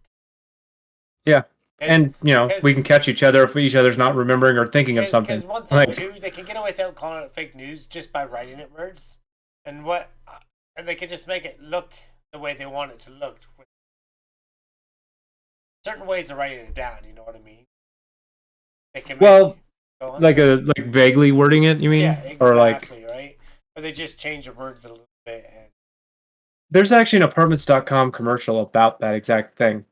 Yeah. And, we can catch each other if each other's not remembering or thinking of something. Because one thing, too, they can get away without calling it fake news just by writing it words. And they can just make it look the way they want it to look. Certain ways of writing it down, you know what I mean? They can like vaguely wording it, you mean? Yeah, exactly, or like, right? Or they just change the words a little bit. And there's actually an apartments.com commercial about that exact thing.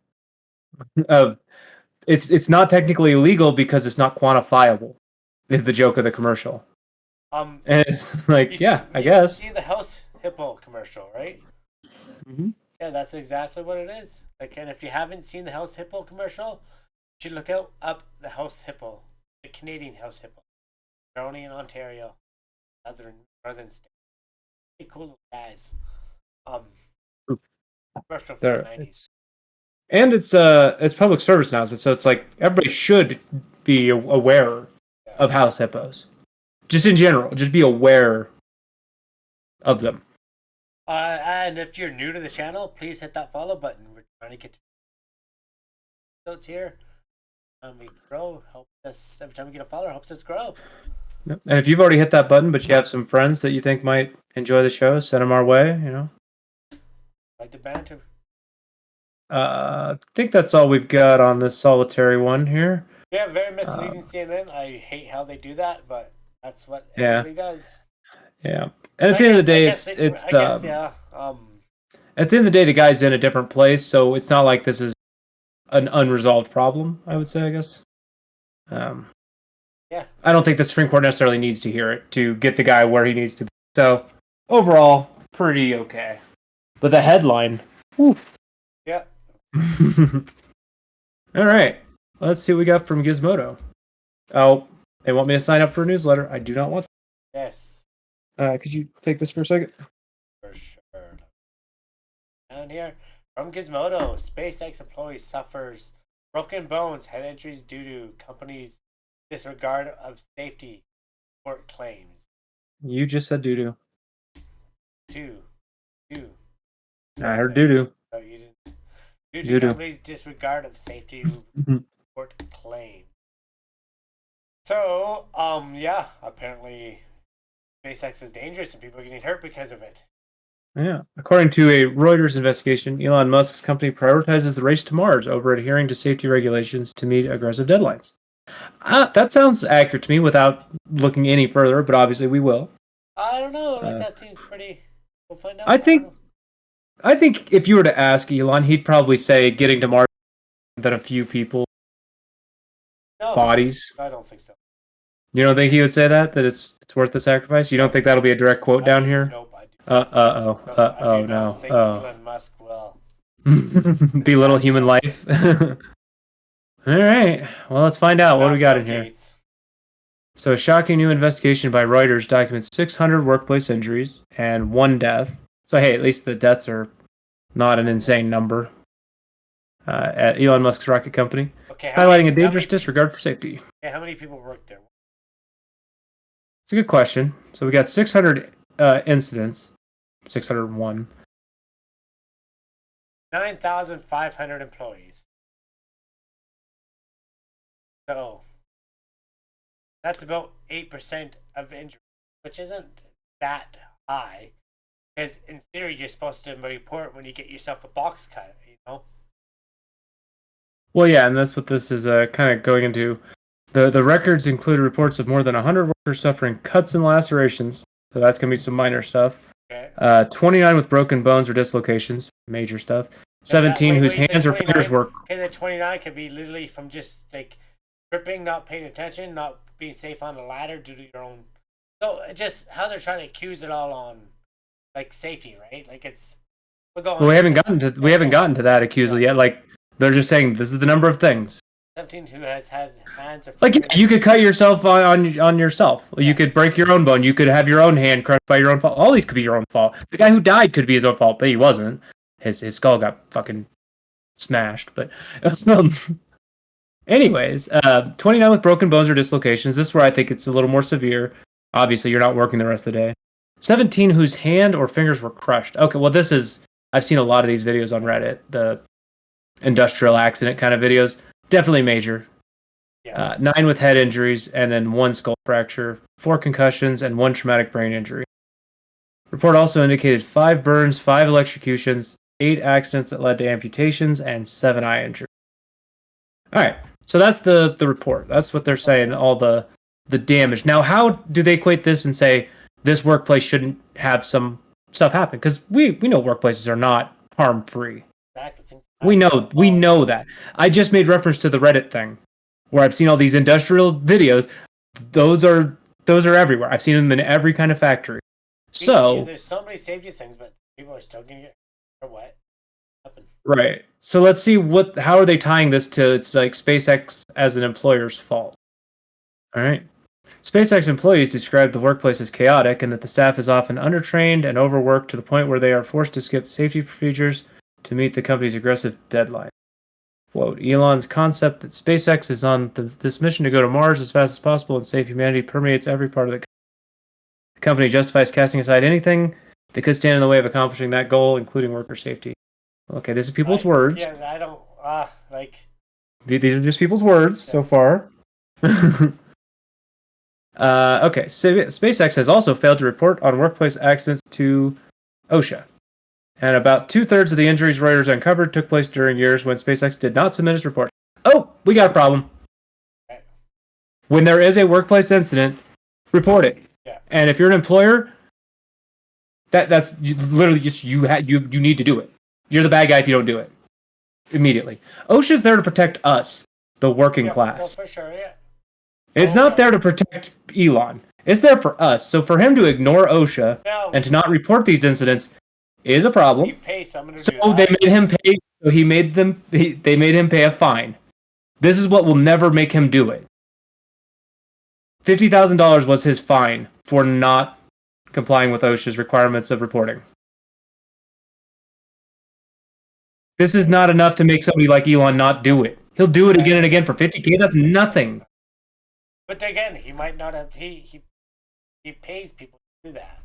It's not technically illegal because it's not quantifiable, is the joke of the commercial. And it's like, I guess. You see the House Hippo commercial, right? Mm-hmm. Yeah, that's exactly what it is. Like, and if you haven't seen the House Hippo commercial, you should look up the House Hippo, the Canadian House Hippo. They're only in Ontario, northern state. Pretty cool little guys. Commercial from the 90s. And it's public service announcement, so it's like everybody should be aware of house hippos. Just in general, just be aware of them. And if you're new to the channel, please hit that follow button. We're trying to get to episodes here. We grow. Help us every time we get a follower. Helps us grow. And if you've already hit that button, but you have some friends that you think might enjoy the show, send them our way. Like the banter. I think that's all we've got on this solitary one here. Yeah, very misleading CNN. I hate how they do that, but that's what Yeah, everybody does. yeah. And at I the end of guess, the I day, guess, I guess, yeah. at the end of the day, the guy's in a different place, so it's not like this is an unresolved problem. I would say, I guess. Um, Yeah. I don't think the Supreme Court necessarily needs to hear it to get the guy where he needs to be. So overall, pretty okay. But the headline, whew. Yeah. All right, let's see what we got from Gizmodo. Oh, they want me to sign up for a newsletter. I do not want that. Yes. Could you take this for a second? For sure. Down here, from Gizmodo, SpaceX employee suffers broken bones, head injuries due to company's disregard of safety court claims. You just said doo-doo. Two. I heard doo-doo. No, you didn't. Due to Doo-doo. company's disregard of safety court claim. So, yeah, apparently SpaceX is dangerous and people are getting hurt because of it. Yeah. According to a Reuters investigation, Elon Musk's company prioritizes the race to Mars over adhering to safety regulations to meet aggressive deadlines. That sounds accurate to me without looking any further, but obviously we will. I don't know. Like that seems pretty. We'll find out. I think if you were to ask Elon, he'd probably say getting to Mars than a few people bodies. I don't think so. You don't think he would say that? That it's worth the sacrifice? You don't think that'll be a direct quote down here? Nope, I do. No. Think Elon Musk will belittle human life. All right. Well, let's find out what we got in here. So, a shocking new investigation by Reuters documents 600 workplace injuries and 1 death. So, hey, at least the deaths are not an insane number at Elon Musk's rocket company, highlighting a dangerous disregard for safety. Okay, how many people work there? It's a good question. So, we got 600 incidents, 601. 9,500 employees. So, that's about 8% of injury, which isn't that high. Because in theory, you're supposed to report when you get yourself a box cut, you know? Well, yeah, and that's what this is kind of going into. The records include reports of more than 100 workers suffering cuts and lacerations. So that's going to be some minor stuff. Okay. 29 with broken bones or dislocations, major stuff. 17 whose hands or fingers were... Okay, the 29 could be literally from just, like, tripping, not paying attention, not being safe on the ladder due to your own... So, just how they're trying to accuse it all on, like, safety, right? Like, it's... we haven't gotten to that accusal yet. Like, they're just saying this is the number of things. 17 who has had hands or fingers. Like, you could cut yourself on yourself. You could break your own bone. You could have your own hand crushed by your own fault. All these could be your own fault. The guy who died could be his own fault, but he wasn't. His skull got fucking smashed. But anyways, 29 with broken bones or dislocations. This is where I think it's a little more severe. Obviously, you're not working the rest of the day. 17 whose hand or fingers were crushed. Okay, well, this is... I've seen a lot of these videos on Reddit. The industrial accident kind of videos. Definitely major. Yeah. 9 with head injuries, and then 1 skull fracture, 4 concussions, and 1 traumatic brain injury. Report also indicated 5 burns, 5 electrocutions, 8 accidents that led to amputations, and 7 eye injuries. All right, so that's the report. That's what they're saying, all the damage. Now, how do they equate this and say this workplace shouldn't have some stuff happen? Because we know workplaces are not harm-free. Exactly. We know that. I just made reference to the Reddit thing, where I've seen all these industrial videos. Those are everywhere. I've seen them in every kind of factory. So there's so many safety things, but people are still getting or what? Right. So let's see how are they tying this to it's like SpaceX as an employer's fault. All right. SpaceX employees described the workplace as chaotic and that the staff is often undertrained and overworked to the point where they are forced to skip safety procedures to meet the company's aggressive deadline. Quote, Elon's concept that SpaceX is on this mission to go to Mars as fast as possible and save humanity permeates every part of the company. The company justifies casting aside anything that could stand in the way of accomplishing that goal, including worker safety. Okay, this is people's words. Yeah, I don't, These are just people's words so far. Okay, SpaceX has also failed to report on workplace accidents to OSHA. And about 2/3 of the injuries Reuters uncovered took place during years when SpaceX did not submit its report. Oh, we got a problem. Okay. When there is a workplace incident, report it. Yeah. And if you're an employer, that's literally just you need to do it. You're the bad guy if you don't do it immediately. OSHA's there to protect us, the working class. Well, for sure, yeah. It's not there to protect Elon. It's there for us. So for him to ignore OSHA and to not report these incidents is a problem. You pay someone to so do that. they made him pay. So they made him pay a fine. This is what will never make him do it. $50,000 was his fine for not complying with OSHA's requirements of reporting. This is not enough to make somebody like Elon not do it. He'll do it again and again for $50K. That's nothing. But again, he might not have. He pays people to do that.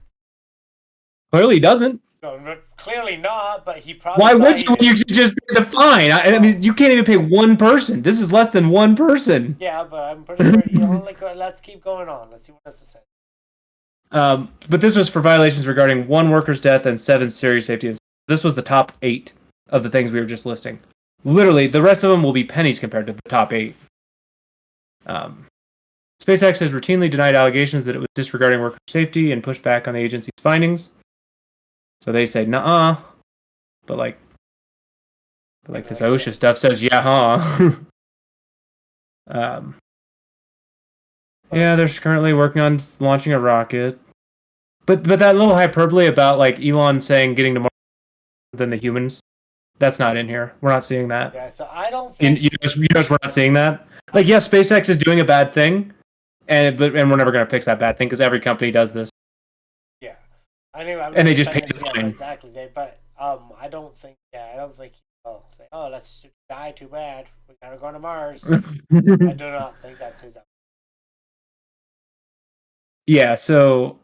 Clearly, he doesn't. No, clearly not. But he probably. Why would you when you just pay the fine? I mean, you can't even pay one person. This is less than one person. Yeah, but I'm pretty sure. Let's keep going on. Let's see what else to say. But this was for violations regarding 1 worker's death and 7 serious safety incidents. This was the top 8 of the things we were just listing. Literally, the rest of them will be pennies compared to the top 8. SpaceX has routinely denied allegations that it was disregarding worker safety and pushed back on the agency's findings. So they say, "Nuh-uh," but this OSHA stuff says, "Yeah, huh." Yeah, they're currently working on launching a rocket. But that little hyperbole about like Elon saying getting to Mars than the humans, that's not in here. We're not seeing that. Yeah, so I don't think you notice we're not seeing that. Like, yes, SpaceX is doing a bad thing, and we're never going to fix that bad thing because every company does this. Yeah, anyway, and they just pay the fine. Exactly, but I don't think he'll say, "Oh, let's die. Too bad. We gotta go to Mars." I do not think that's his. Yeah, so.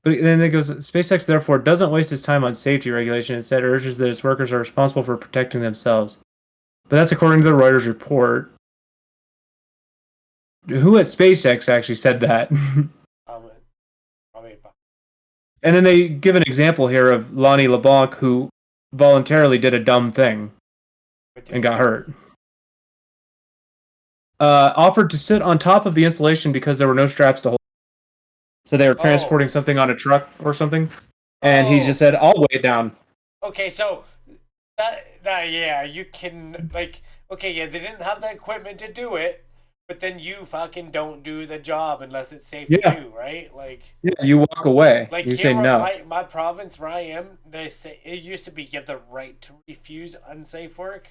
But then it goes, SpaceX therefore doesn't waste its time on safety regulation. Instead, urges that its workers are responsible for protecting themselves. But that's according to the Reuters report. Who at SpaceX actually said that? And then they give an example here of Lonnie LeBlanc, who voluntarily did a dumb thing and got hurt. Offered to sit on top of the installation because there were no straps to hold. So they were transporting something on a truck or something, and he just said, "I'll weigh it down." Okay, so that yeah, you can they didn't have the equipment to do it, but then you fucking don't do the job unless it's safe to do, right? You walk away. Like you say no. My province where I am, they say it used to be you have the right to refuse unsafe work,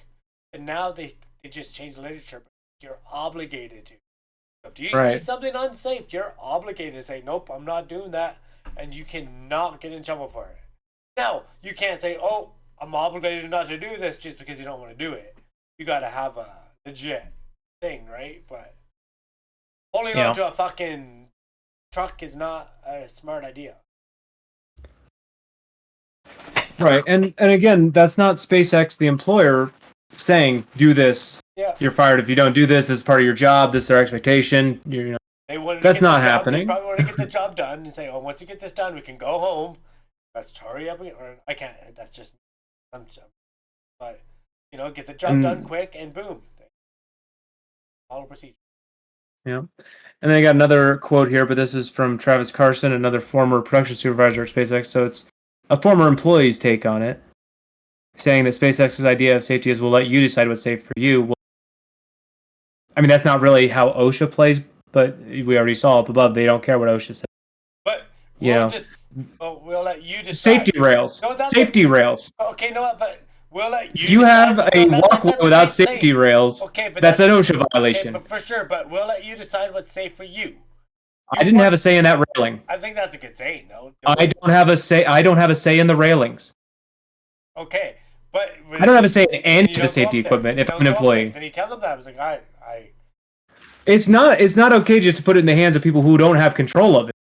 and now they just changed the literature. But you're obligated to. If you see something unsafe, you're obligated to say, "Nope, I'm not doing that," and you cannot get in trouble for it. Now, you can't say, "Oh, I'm obligated not to do this" just because you don't want to do it. You got to have a legit thing, right? But holding on to a fucking truck is not a smart idea. Right, and again, that's not SpaceX, the employer, saying, "Do this." Yeah. You're fired if you don't do this. This is part of your job. This is their expectation. That's not happening. They probably want to get the job done and say, "Oh, once you get this done, we can go home." Let's hurry up. Or I can't. That's just. But get the job done quick and boom. Follow procedure. Yeah, and then I got another quote here, but this is from Travis Carson, another former production supervisor at SpaceX. So it's a former employee's take on it, saying that SpaceX's idea of safety is we'll let you decide what's safe for you. I mean, that's not really how OSHA plays, but we already saw up above. They don't care what OSHA says. But we'll let you decide. Safety rails. Safety rails. Okay, but we'll let you. If you have a walkway without safety rails, that's an OSHA violation. Okay, but for sure, but we'll let you decide what's safe for you. I didn't have a say in that railing. I think that's a good saying, though. I don't have a say. I don't have a say in the railings. Okay, but I don't have a say in any of the safety equipment if I'm an employee. Then you tell them that. I was like, It's not okay just to put it in the hands of people who don't have control of it.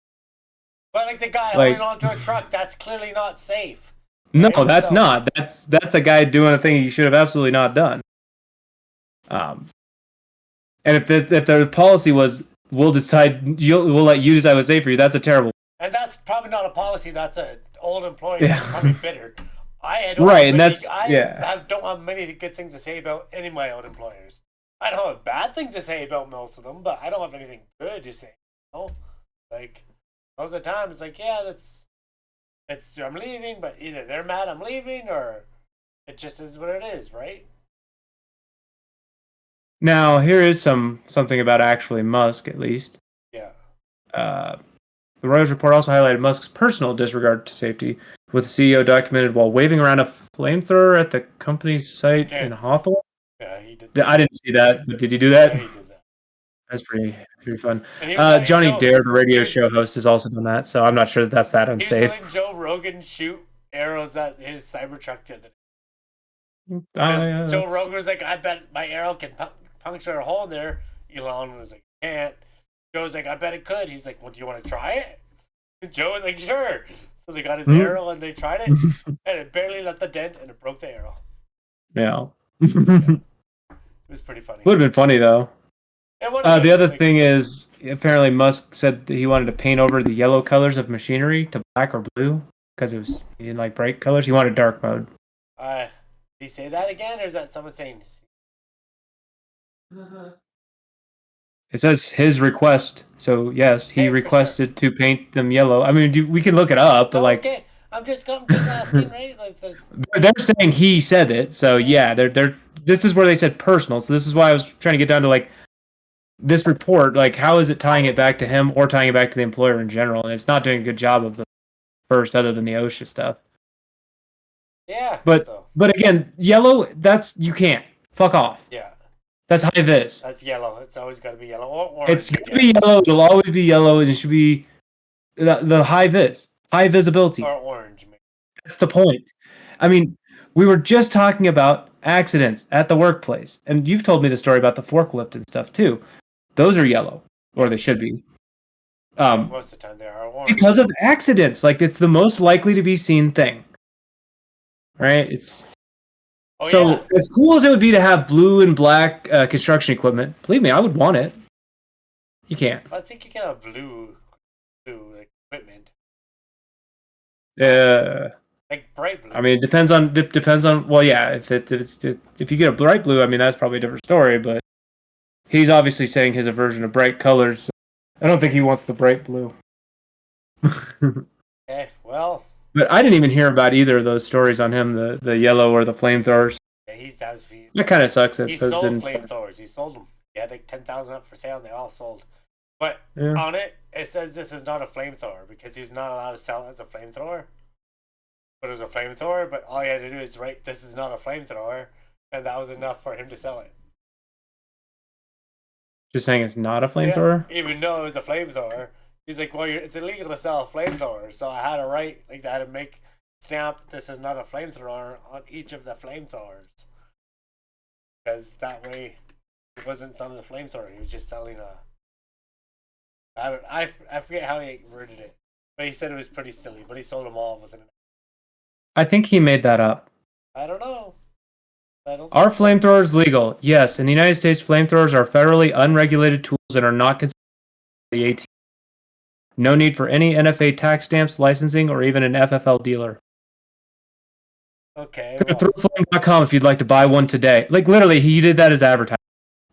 But like the guy holding onto a truck, that's clearly not safe. No, that's not. That's a guy doing a thing he should have absolutely not done. And if the policy was we'll let you decide what's safe for you, that's a terrible. And that's probably not a policy. That's a old employee Yeah. that's probably bitter. Right, and that's yeah. don't have many good things to say about any of my old employers. I don't have bad things to say about most of them, but I don't have anything good to say. You know? Like most of the time, it's like, yeah, it's I'm leaving, but either they're mad I'm leaving, or it just is what it is, right? Now here is something about actually Musk at least. Yeah. Uh, the Reuters report also highlighted Musk's personal disregard to safety, with the CEO documented while waving around a flamethrower at the company's site in Hawthorne. Yeah, he did. I didn't see that, but did you do Yeah, that? he did that. That's pretty fun. And he was Johnny Joe, Dare, the radio show host, has also done that, so I'm not sure that's that he was unsafe. letting Joe Rogan shoot arrows at his Cybertruck the other day. Yeah, Joe Rogan was like, I bet my arrow can puncture a hole in there. Elon was like, can't. Joe was like, I bet it could. He's like, well, do you want to try it? And Joe was like, sure. So they got his arrow and they tried it, and it barely left the dent and it broke the arrow. Yeah. It was pretty funny. Would have been funny though. The other like, thing is, apparently Musk said that he wanted to paint over the yellow colors of machinery to black or blue because he didn't like bright colors. He wanted dark mode. Did he say that again, or is that someone saying? It says his request, so yes, he requested to paint them yellow. I mean, we can look it up, but okay. I'm just asking, right? Like, they're saying he said it, so yeah, they're. This is where they said personal, so this is why I was trying to get down to like this report. Like, how is it tying it back to him or tying it back to the employer in general? And it's not doing a good job of the first, other than the OSHA stuff. Yeah, but again, yellow. That's you can't fuck off. Yeah. That's high vis. That's yellow. It's always got to be yellow. Or orange, it's going to be yellow. It'll always be yellow, and it should be the high vis, high visibility. Or orange. Maybe. That's the point. I mean, we were just talking about accidents at the workplace, and you've told me the story about the forklift and stuff too. Those are yellow, or they should be. Most of the time they are orange. Because of accidents. Like, it's the most likely to be seen thing. Right? It's... as cool as it would be to have blue and black construction equipment, believe me, I would want it. You can't. I think you can have blue equipment. Like bright blue. I mean, it depends on. Well, yeah, if you get a bright blue, I mean, that's probably a different story. But he's obviously saying his aversion of bright colors. So I don't think he wants the bright blue. Okay, well. But I didn't even hear about either of those stories on him, the yellow or the flamethrowers. Yeah, that kind of sucks. He sold flamethrowers. He sold them. He had like 10,000 up for sale, and they all sold. But on it says this is not a flamethrower because he was not allowed to sell it as a flamethrower. But it was a flamethrower. But all he had to do is write, "This is not a flamethrower," and that was enough for him to sell it. Just saying it's not a flamethrower? Yeah, even though it was a flamethrower. He's like, well, it's illegal to sell a flamethrower, so I had to write like that and make stamp this is not a flamethrower on each of the flamethrowers, because that way it wasn't selling a flamethrower. He was just selling a. I forget how he worded it, but he said it was pretty silly. But he sold them all within. I think he made that up. I don't know. Are flamethrowers legal? Yes, in the United States, flamethrowers are federally unregulated tools and are not considered the AT. No need for any NFA tax stamps, licensing, or even an FFL dealer. Okay. Go to throwflame.com if you'd like to buy one today. Like, literally, he did that as advertising.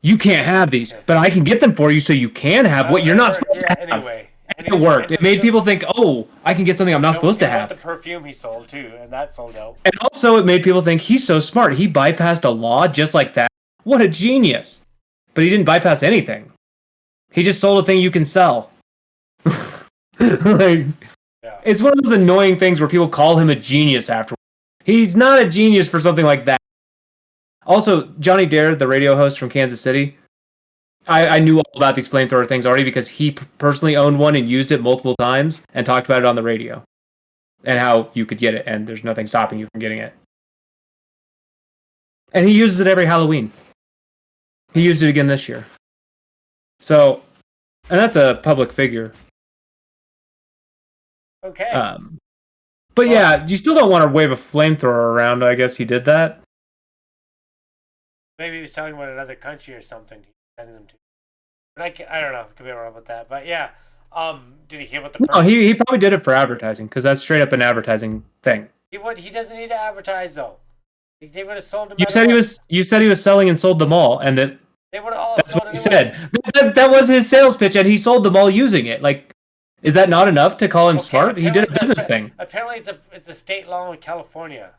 You can't have these, but I can get them for you so you can have what you're not supposed to have. Anyway, it worked. It made people think, oh, I can get something I'm not supposed to have. The perfume he sold, too, and that sold out. And also, it made people think he's so smart. He bypassed a law just like that. What a genius. But he didn't bypass anything. He just sold a thing you can sell. It's one of those annoying things where people call him a genius afterwards. He's not a genius for something like that. Also, Johnny Dare, the radio host from Kansas City, I knew all about these flamethrower things already because he personally owned one and used it multiple times and talked about it on the radio and how you could get it and there's nothing stopping you from getting it. And he uses it every Halloween. He used it again this year. So, and that's a public figure. Okay. But yeah, you still don't want to wave a flamethrower around. I guess he did that. Maybe he was telling about another country or something. He sending them to. But I don't know. Could be wrong about that. But yeah, Did he hear what the? No, he probably did it for advertising because that's straight up an advertising thing. He doesn't need to advertise though. They would have sold no You matter said what. he was selling and sold them all, and They would have all that's sold what he anyway. said. That was his sales pitch, and he sold them all using it. Like, is that not enough to call him smart? He did a business thing. Apparently, it's a state law in California.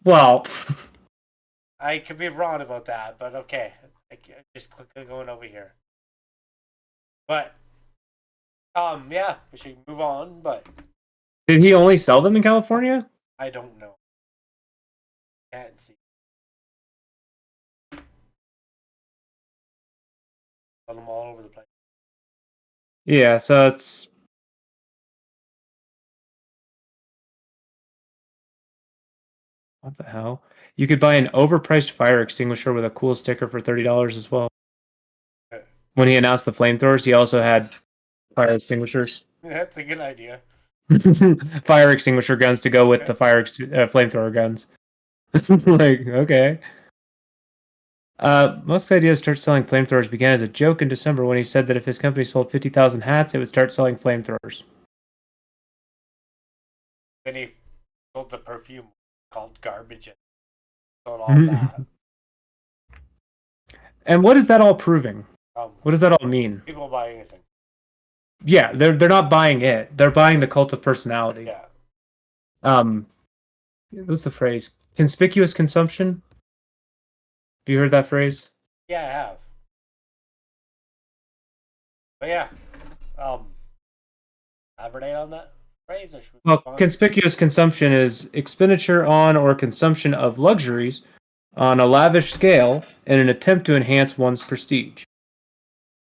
Well, I could be wrong about that, but okay. Just quickly going over here. But yeah, we should move on. But did he only sell them in California? I don't know. Can't see. Sell them all over the place. Yeah, so it's. What the hell? You could buy an overpriced fire extinguisher with a cool sticker for $30 as well. When he announced the flamethrowers, he also had fire extinguishers. That's a good idea. Fire extinguisher guns to go with the flamethrower guns. Like, okay. Musk's idea to start selling flamethrowers began as a joke in December when he said that if his company sold 50,000 hats, it would start selling flamethrowers. Then he sold the perfume called Garbage and sold all that. And what is that all proving? What does that all mean? People buy anything. Yeah, they're not buying it. They're buying the cult of personality. Yeah. What's the phrase? Conspicuous consumption? Have you heard that phrase? Yeah, I have. But yeah. Elaborate on that phrase? Or Well, conspicuous consumption is expenditure on or consumption of luxuries on a lavish scale in an attempt to enhance one's prestige.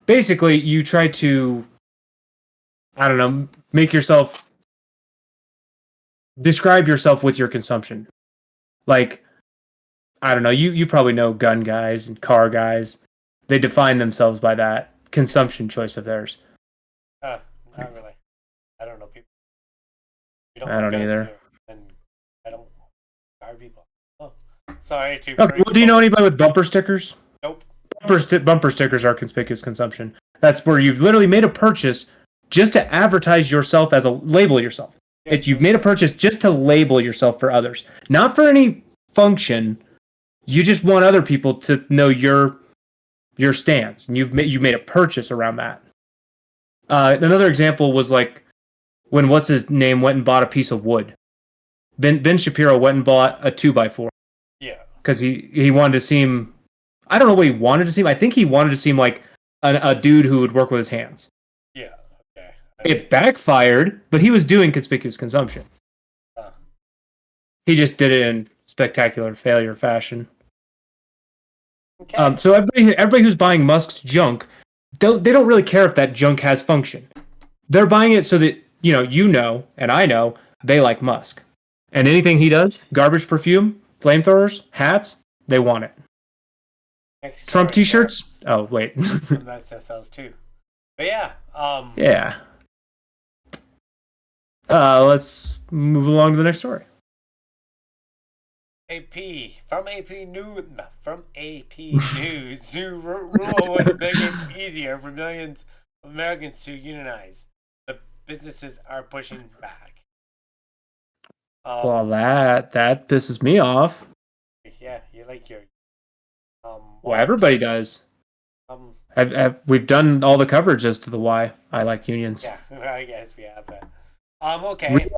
Basically, you try to, I don't know, describe yourself with your consumption. Like, I don't know, you probably know gun guys and car guys. They define themselves by that consumption choice of theirs. Not really. I don't know people. I don't either. Here, and I don't car people. Oh, sorry. Okay, well, do you know anybody with bumper stickers? Nope. Bumper stickers are conspicuous consumption. That's where you've literally made a purchase just to advertise yourself label yourself. Yeah, if you've made a purchase just to label yourself for others, not for any function. You just want other people to know your stance, and you've made a purchase around that. Another example was like when what's his name went and bought a piece of wood. Ben Shapiro went and bought a 2x4. Yeah. Because he wanted to seem, I don't know what he wanted to seem. I think he wanted to seem like a dude who would work with his hands. Yeah. Okay. It backfired, but he was doing conspicuous consumption. He just did it in spectacular failure fashion. Okay. So everybody who's buying Musk's junk, they don't really care if that junk has function. They're buying it so that you know, and I know they like Musk, and anything he does, garbage perfume, flamethrowers, hats, they want it. Next Trump T-shirts. Oh wait, that sells too. But yeah. Yeah. Let's move along to the next story. From AP News, new rule would make it easier for millions of Americans to unionize. The businesses are pushing back. Well, that pisses me off. Yeah, you like your. Well, everybody does. We've done all the coverage as to the why I like unions. Yeah, I guess we have that. Okay.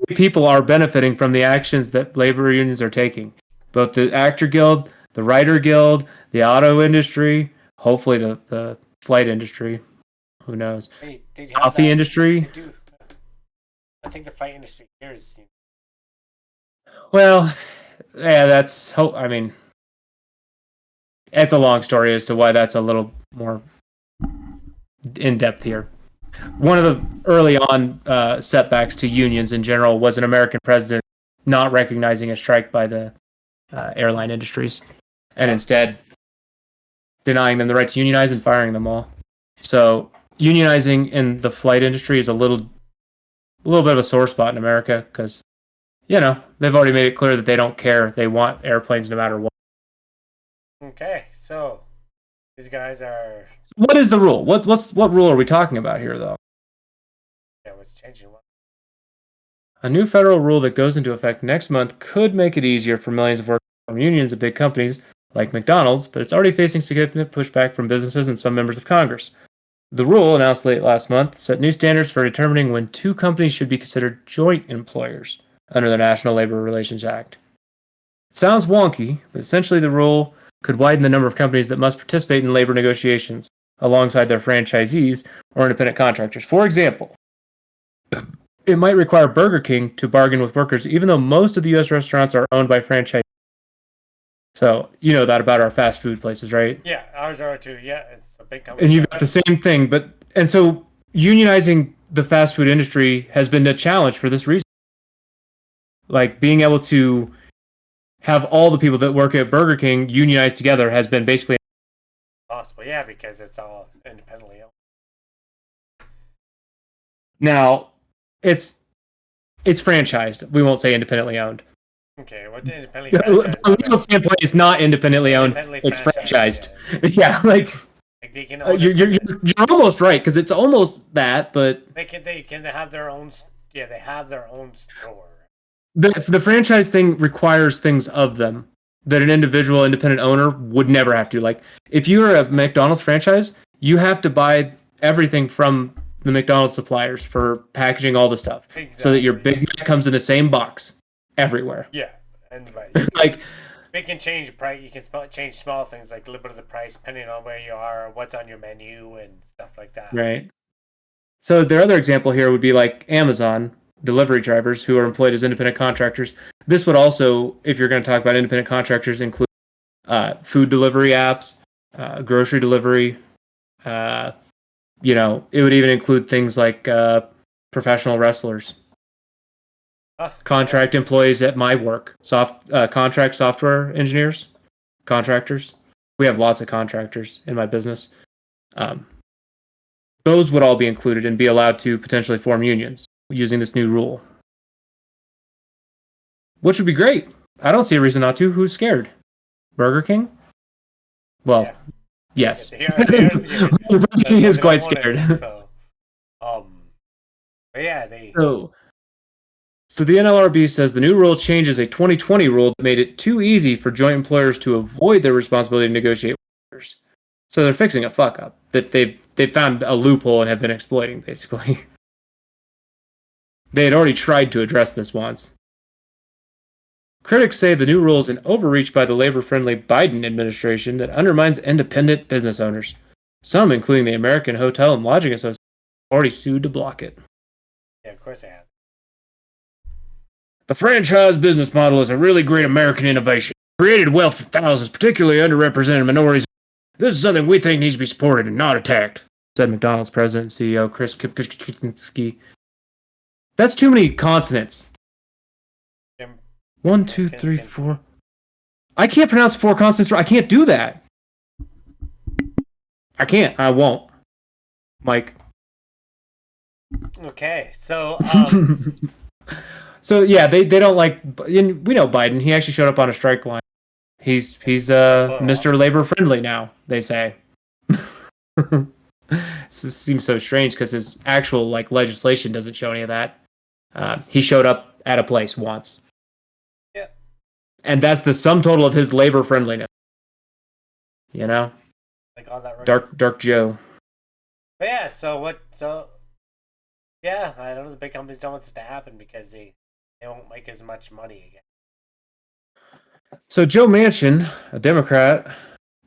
People are benefiting from the actions that labor unions are taking. Both the actor guild, the writer guild, the auto industry, hopefully the flight industry. Who knows? Coffee industry. I think the flight industry here is. Well, yeah, that's hope. I mean, it's a long story as to why that's a little more in depth here. One of the early on setbacks to unions in general was an American president not recognizing a strike by the airline industries and instead denying them the right to unionize and firing them all. So unionizing in the flight industry is a little bit of a sore spot in America because, they've already made it clear that they don't care. They want airplanes no matter what. Okay, so These guys are. What is the rule? What rule are we talking about here, though? Yeah, what's changing? A new federal rule that goes into effect next month could make it easier for millions of workers from unions at big companies like McDonald's, but it's already facing significant pushback from businesses and some members of Congress. The rule, announced late last month, set new standards for determining when two companies should be considered joint employers under the National Labor Relations Act. It sounds wonky, but essentially the rule could widen the number of companies that must participate in labor negotiations alongside their franchisees or independent contractors. For example, it might require Burger King to bargain with workers, even though most of the U.S. restaurants are owned by franchisees. So, you know that about our fast food places, right? Yeah, ours are too. Yeah, it's a big company. And you've got the same thing, and so unionizing the fast food industry has been a challenge for this reason. Like being able to have all the people that work at Burger King unionized together has been basically possible. Yeah, because it's all independently owned. Now, it's franchised. We won't say independently owned. Okay, what independently franchised? From a legal standpoint, it's not independently owned. It's franchised. Yeah, like they can you're almost right because it's almost that, but they can have their own. Yeah, they have their own store. The franchise thing requires things of them that an individual independent owner would never have to. Like if you're a McDonald's franchise, you have to buy everything from the McDonald's suppliers for packaging all the stuff, so that your Big Mac comes in the same box everywhere. Yeah, and like they can change price. You can change small things like a little bit of the price depending on where you are, or what's on your menu, and stuff like that. Right. So their other example here would be like Amazon delivery drivers who are employed as independent contractors. This would also, if you're going to talk about independent contractors, include food delivery apps, grocery delivery. It would even include things like professional wrestlers, contract employees at my work, contract software engineers, contractors. We have lots of contractors in my business. Those would all be included and be allowed to potentially form unions using this new rule, which would be great. I don't see a reason not to. Who's scared? Burger King? Well, yeah. Yes. Burger King is quite scared. Yeah, So the NLRB says the new rule changes a 2020 rule that made it too easy for joint employers to avoid their responsibility to negotiate with workers. So they're fixing a fuck up that they've found a loophole and have been exploiting, basically. They had already tried to address this once. Critics say the new rule is an overreach by the labor-friendly Biden administration that undermines independent business owners. Some, including the American Hotel and Lodging Association, have already sued to block it. Yeah, of course they have. The franchise business model is a really great American innovation. Created wealth for thousands, particularly underrepresented minorities. This is something we think needs to be supported and not attacked, said McDonald's president and CEO Chris Kipkinski. That's too many consonants. 1, 2, 3, 4. I can't pronounce 4 consonants. I can't do that. I can't. I won't. Mike. Okay, so so yeah, they don't like. We know Biden. He actually showed up on a strike line. He's Mr. Labor Friendly now. They say. This seems so strange because his actual legislation doesn't show any of that. He showed up at a place once. Yeah. And that's the sum total of his labor friendliness. You know? Like all that Dark Joe. But yeah, yeah, I don't know, the big companies don't want this to happen because they won't make as much money again. So Joe Manchin, a Democrat,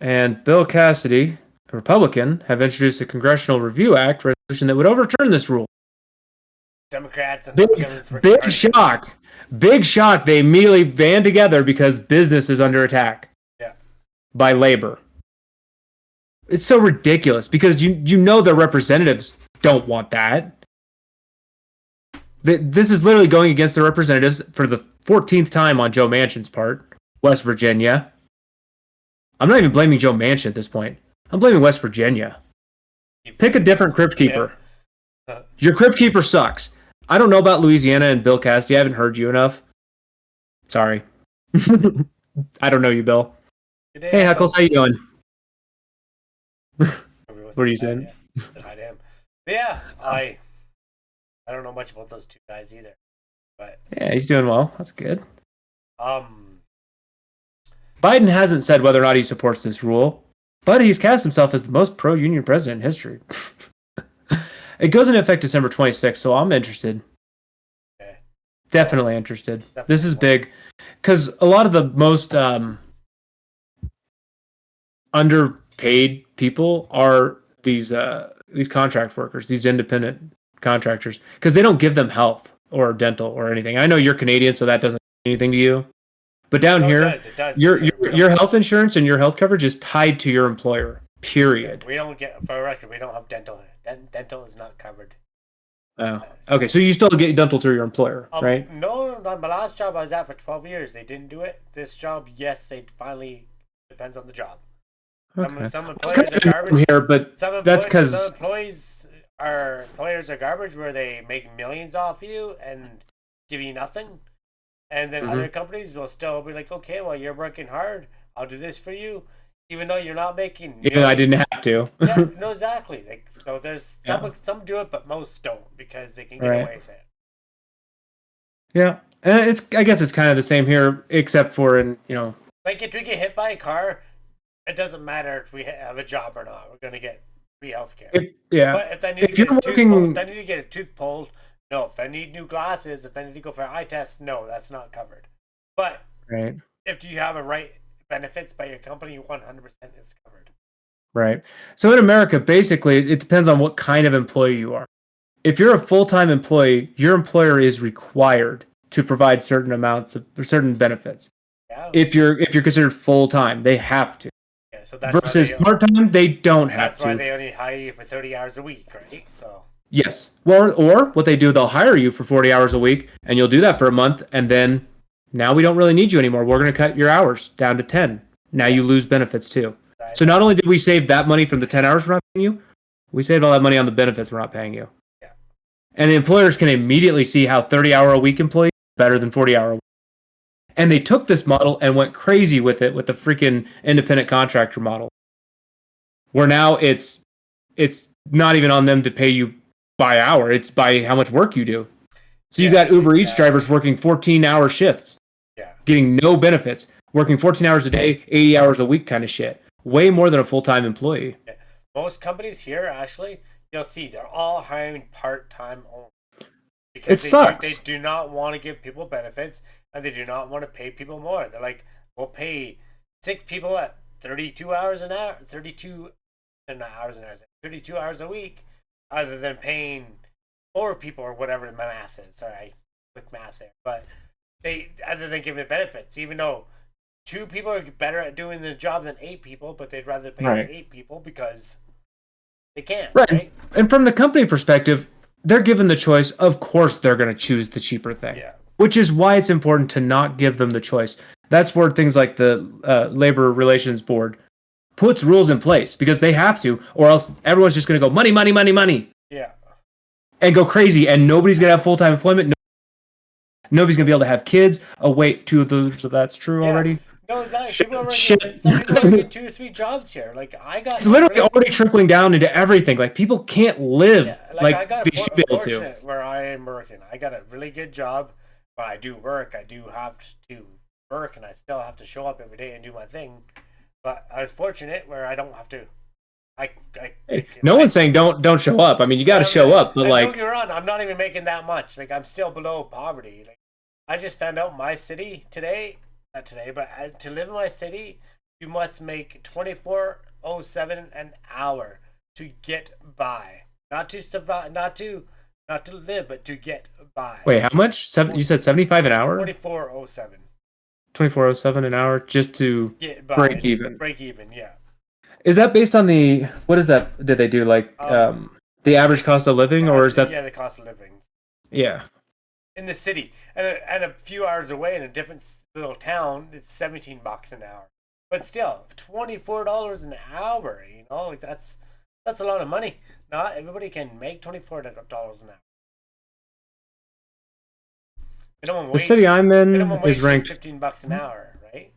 and Bill Cassidy, a Republican, have introduced a Congressional Review Act resolution that would overturn this rule. Democrats and big shock. Big shock. They immediately band together because business is under attack. Yeah. By labor. It's so ridiculous because you know their representatives don't want that. This is literally going against the representatives for the 14th time on Joe Manchin's part. West Virginia. I'm not even blaming Joe Manchin at this point. I'm blaming West Virginia. Pick a different crypt keeper. Yeah. Your crypt keeper sucks. I don't know about Louisiana and Bill Cassidy. I haven't heard you enough. Sorry. I don't know you, Bill. Hey, Huckles, how you doing? What are you saying? Said hi to him. But yeah, I don't know much about those two guys either. But Yeah, he's doing well. That's good. um, Biden hasn't said whether or not he supports this rule, but he's cast himself as the most pro-union president in history. It goes into effect December 26th, so I'm interested. okay, Definitely interested. definitely This is big because a lot of the most underpaid people are these contract workers, these independent contractors, because they don't give them health or dental or anything. I know you're Canadian, so that doesn't mean anything to you. But down No, here, it does. your For sure. your health insurance and your health coverage is tied to your employer. Period. We don't get, for a record, we don't have dental. Dental is not covered. Oh, okay. So you still get dental through your employer, right? No, not my last job I was at for 12 years. They didn't do it. This job, yes, they finally, depends on the job. Okay. Some It's employers kind are of garbage. here, but that's because Some employers are garbage where they make millions off you and give you nothing. And then other companies will still be like, okay, well, you're working hard. I'll do this for you. Even though you're not making millions. I didn't have to. Yeah, no, exactly. Like, so there's some do it, but most don't because they can get away with it. Yeah, and I guess it's kind of the same here, except for like if we get hit by a car, it doesn't matter if we have a job or not. We're gonna get free healthcare. But if they need to get a tooth pulled, no. If they need new glasses, if they need to go for eye tests, no, that's not covered. But if you have a right benefits by your company, 100% it's covered. Right. So in America, basically, it depends on what kind of employee you are. If you're a full-time employee, your employer is required to provide certain benefits. Yeah. If you're considered full-time, they have to. Yeah, so that's versus part-time, they don't have to. That's why they only hire you for 30 hours a week, right? So yes. Or what they do, they'll hire you for 40 hours a week, and you'll do that for a month, and then now we don't really need you anymore. We're going to cut your hours down to 10. Now you lose benefits too. So not only did we save that money from the 10 hours we're not paying you, we saved all that money on the benefits we're not paying you. Yeah. And the employers can immediately see how 30-hour-a-week employees better than 40-hour. And they took this model and went crazy with it with the freaking independent contractor model. Where now it's not even on them to pay you by hour, it's by how much work you do. So you got Uber Eats drivers working 14-hour shifts. Yeah. Getting no benefits, working 14 hours a day, 80 hours a week kind of shit. Way more than a full-time employee. Yeah. Most companies here, actually, you'll see they're all hiring part-time only. Because they do not want to give people benefits and they do not want to pay people more. They're like, we'll pay 6 people at 32 hours an hour, 32 hours a week, other than paying 4 people or whatever my math is. Sorry, quick math there. But other than giving benefits, even though 2 people are better at doing the job than 8 people, but they'd rather pay 8 people because they can. Right. And from the company perspective, they're given the choice. Of course, they're going to choose the cheaper thing. Yeah. Which is why it's important to not give them the choice. That's where things like the Labor Relations Board puts rules in place because they have to, or else everyone's just going to go money, money, money, money. Yeah. And go crazy, and nobody's going to have full-time employment. Nobody's going to be able to have kids. Oh, wait, 2 of those, that's true already? No, exactly. Some people are working 2 or 3 jobs here. Like, it's literally already trickling down into everything. Like, people can't live I got they should be able to. Where I am working. I got a really good job, but I do work. I do have to work, and I still have to show up every day and do my thing. But I was fortunate where I don't have to. No one's saying don't show up. I mean, you got to show up, but like, don't get me wrong, I'm not even making that much. Like, I'm still below poverty. Like, I just found out my city today. Not today, but to live in my city, you must make $24.07 an hour to get by. Not to survive, not to live, but to get by. Wait, how much? You said 75 an hour? 24.07. 24.07 an hour just to get by, break even. Break even, yeah. Is that based on what is that? Did they do like the average cost of living, or is that? Yeah, the cost of living. Yeah. In the city, and a few hours away in a different little town, it's $17 an hour. But still, $24 an hour. You know, like that's a lot of money. Not everybody can make $24 an hour. The city I'm in is ranked $15 an hour, right?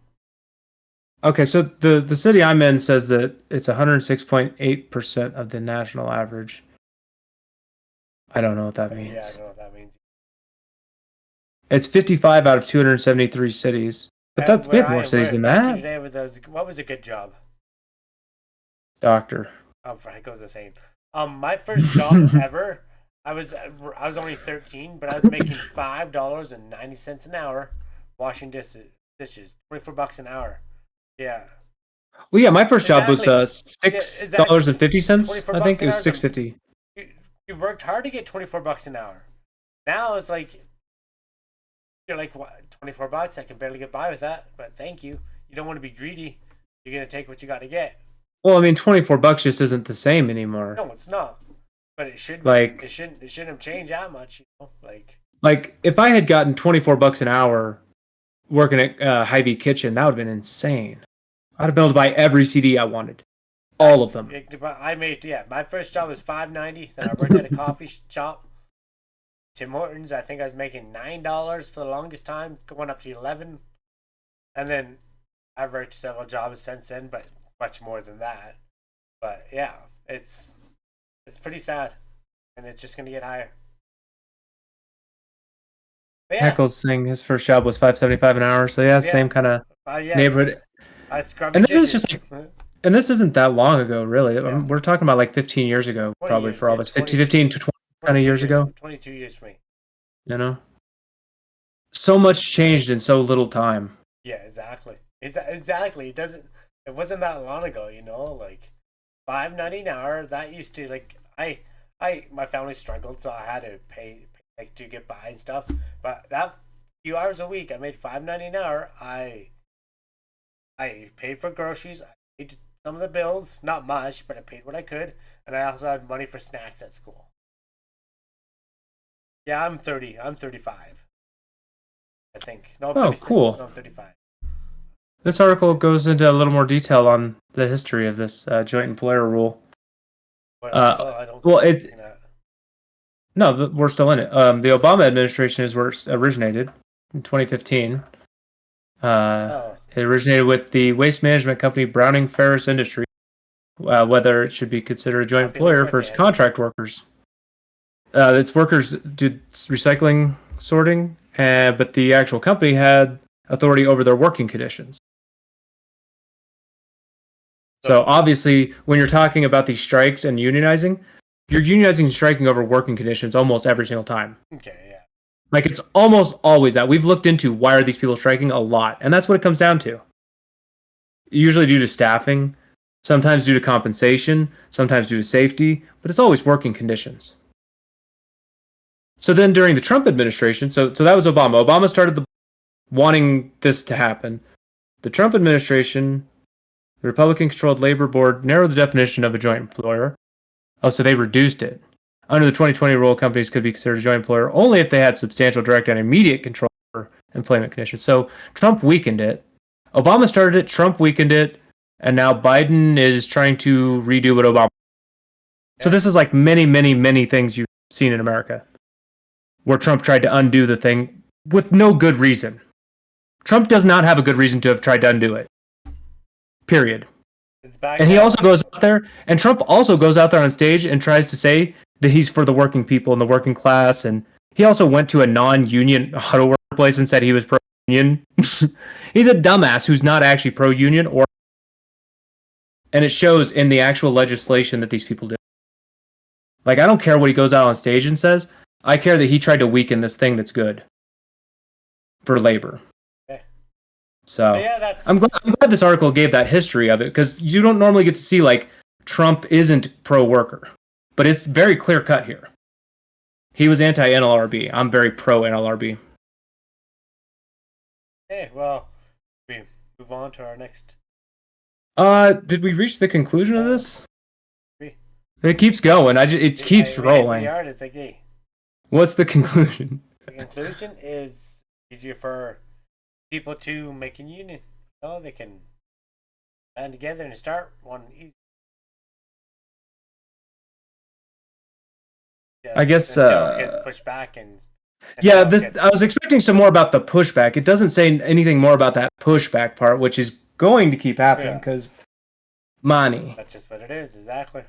Okay, so the city I'm in says that it's 106.8% of the national average. I don't know what that Yeah, I means. don't know what that means. It's 55 out of 273 cities. But And we where have I more am, cities where than back in that. the day with those, what was a good job? Doctor. Frank goes the same. My first job ever, I was only 13, but I was making $5.90 an hour, washing dishes, $24 an hour. Yeah, Well, yeah, my first job was exactly. Yeah, six exactly. dollars and fifty Twenty cents. four I bucks think it an was hour is 6.50. you, you worked hard to get $24 an hour. Now it's like you're like, what, $24? I can barely get by with that, but thank you. You don't want to be greedy. You're gonna take what you got to get. Well, I mean, $24 just isn't the same anymore. No, it's not. But it should be. It Like, shouldn't. It shouldn't have changed that much. like if I had gotten $24 an hour working at Hy-Vee Kitchen, that would have been insane. I'd have been able to buy every CD I wanted, all of them. I made, yeah. My first job was $5.90. Then I worked at a coffee shop, Tim Hortons. I think I was making $9 for the longest time, going up to 11. And then I've worked several jobs since then, but much more than that. But yeah, it's pretty sad, and it's just gonna get higher. But yeah, Heckle's saying his first job was 5.75 an hour, so yeah, yeah, same kind of yeah. neighborhood. I scrub And your this is just dishes. like, and this isn't that long ago, really. Yeah, We're talking about like 15 years ago, 20 probably years. for all Yeah, of us. 20, 15 to 20 kind of 22 years years. ago, 22 years for me. you know? So much changed in so little time. Yeah, exactly. Exactly. It wasn't that long ago, like $5.90 an hour. That used to, like, my family struggled, so I had to pay like to get by and stuff. But that few hours a week, I made $5.90 an hour. I paid for groceries. I paid some of the bills, not much, but I paid what I could, and I also had money for snacks at school. Yeah, I'm 30. I'm 35. I think. No, I'm Oh, 36. cool. No, I'm 35. This 36. article goes into a little more detail on the history of this joint employer rule. What Uh, article? I don't see well, what I'm looking at. no, we're still in it. The Obama administration is where it originated in 2015. Oh, It originated with the waste management company Browning Ferris Industries, whether it should be considered a joint happy late employer for its birthday, Eddie. contract workers. Its workers did recycling sorting, but the actual company had authority over their working conditions. So So, obviously, when you're talking about these strikes and unionizing, you're unionizing and striking over working conditions almost every single time. okay, yeah. Like it's almost always that. We've looked into why are these people striking a lot, and that's what it comes down to. Usually due to staffing, sometimes due to compensation, sometimes due to safety, but it's always working conditions. So then during the Trump administration, so that was Obama. Obama started wanting this to happen. The Trump administration, the Republican-controlled labor board narrowed the definition of a joint employer. Oh, so they reduced it. Under the 2020 rule, companies could be considered a joint employer only if they had substantial direct and immediate control over employment conditions. So Trump weakened it. Obama started it, Trump weakened it, and now Biden is trying to redo what Obama. So this is like many, many, many things you've seen in America where Trump tried to undo the thing with no good reason. Trump does not have a good reason to have tried to undo it. Period. It's back And he now. also goes out there, and Trump also goes out there on stage and tries to say that he's for the working people and the working class. And he also went to a non-union auto workplace and said he was pro-union. He's a dumbass who's not actually pro-union, and it shows in the actual legislation that these people do. Like, I don't care what he goes out on stage and says. I care that he tried to weaken this thing that's good for labor. Okay. So But yeah, that's. I'm glad this article gave that history of it, because you don't normally get to see like Trump isn't pro-worker, but it's very clear cut here. He was anti-NLRB. I'm very pro-NLRB. Okay, well, we move on to our next. Did we reach the conclusion of this? We, It keeps going. It keeps rolling. We are. It's like, hey, What's the conclusion? the conclusion is easier for people to make a union. They can band together and start one easy. Yeah, I guess. until it gets pushed back and Yeah, I was expecting some more about the pushback. It doesn't say anything more about that pushback part, which is going to keep happening because money. That's just what it is, exactly.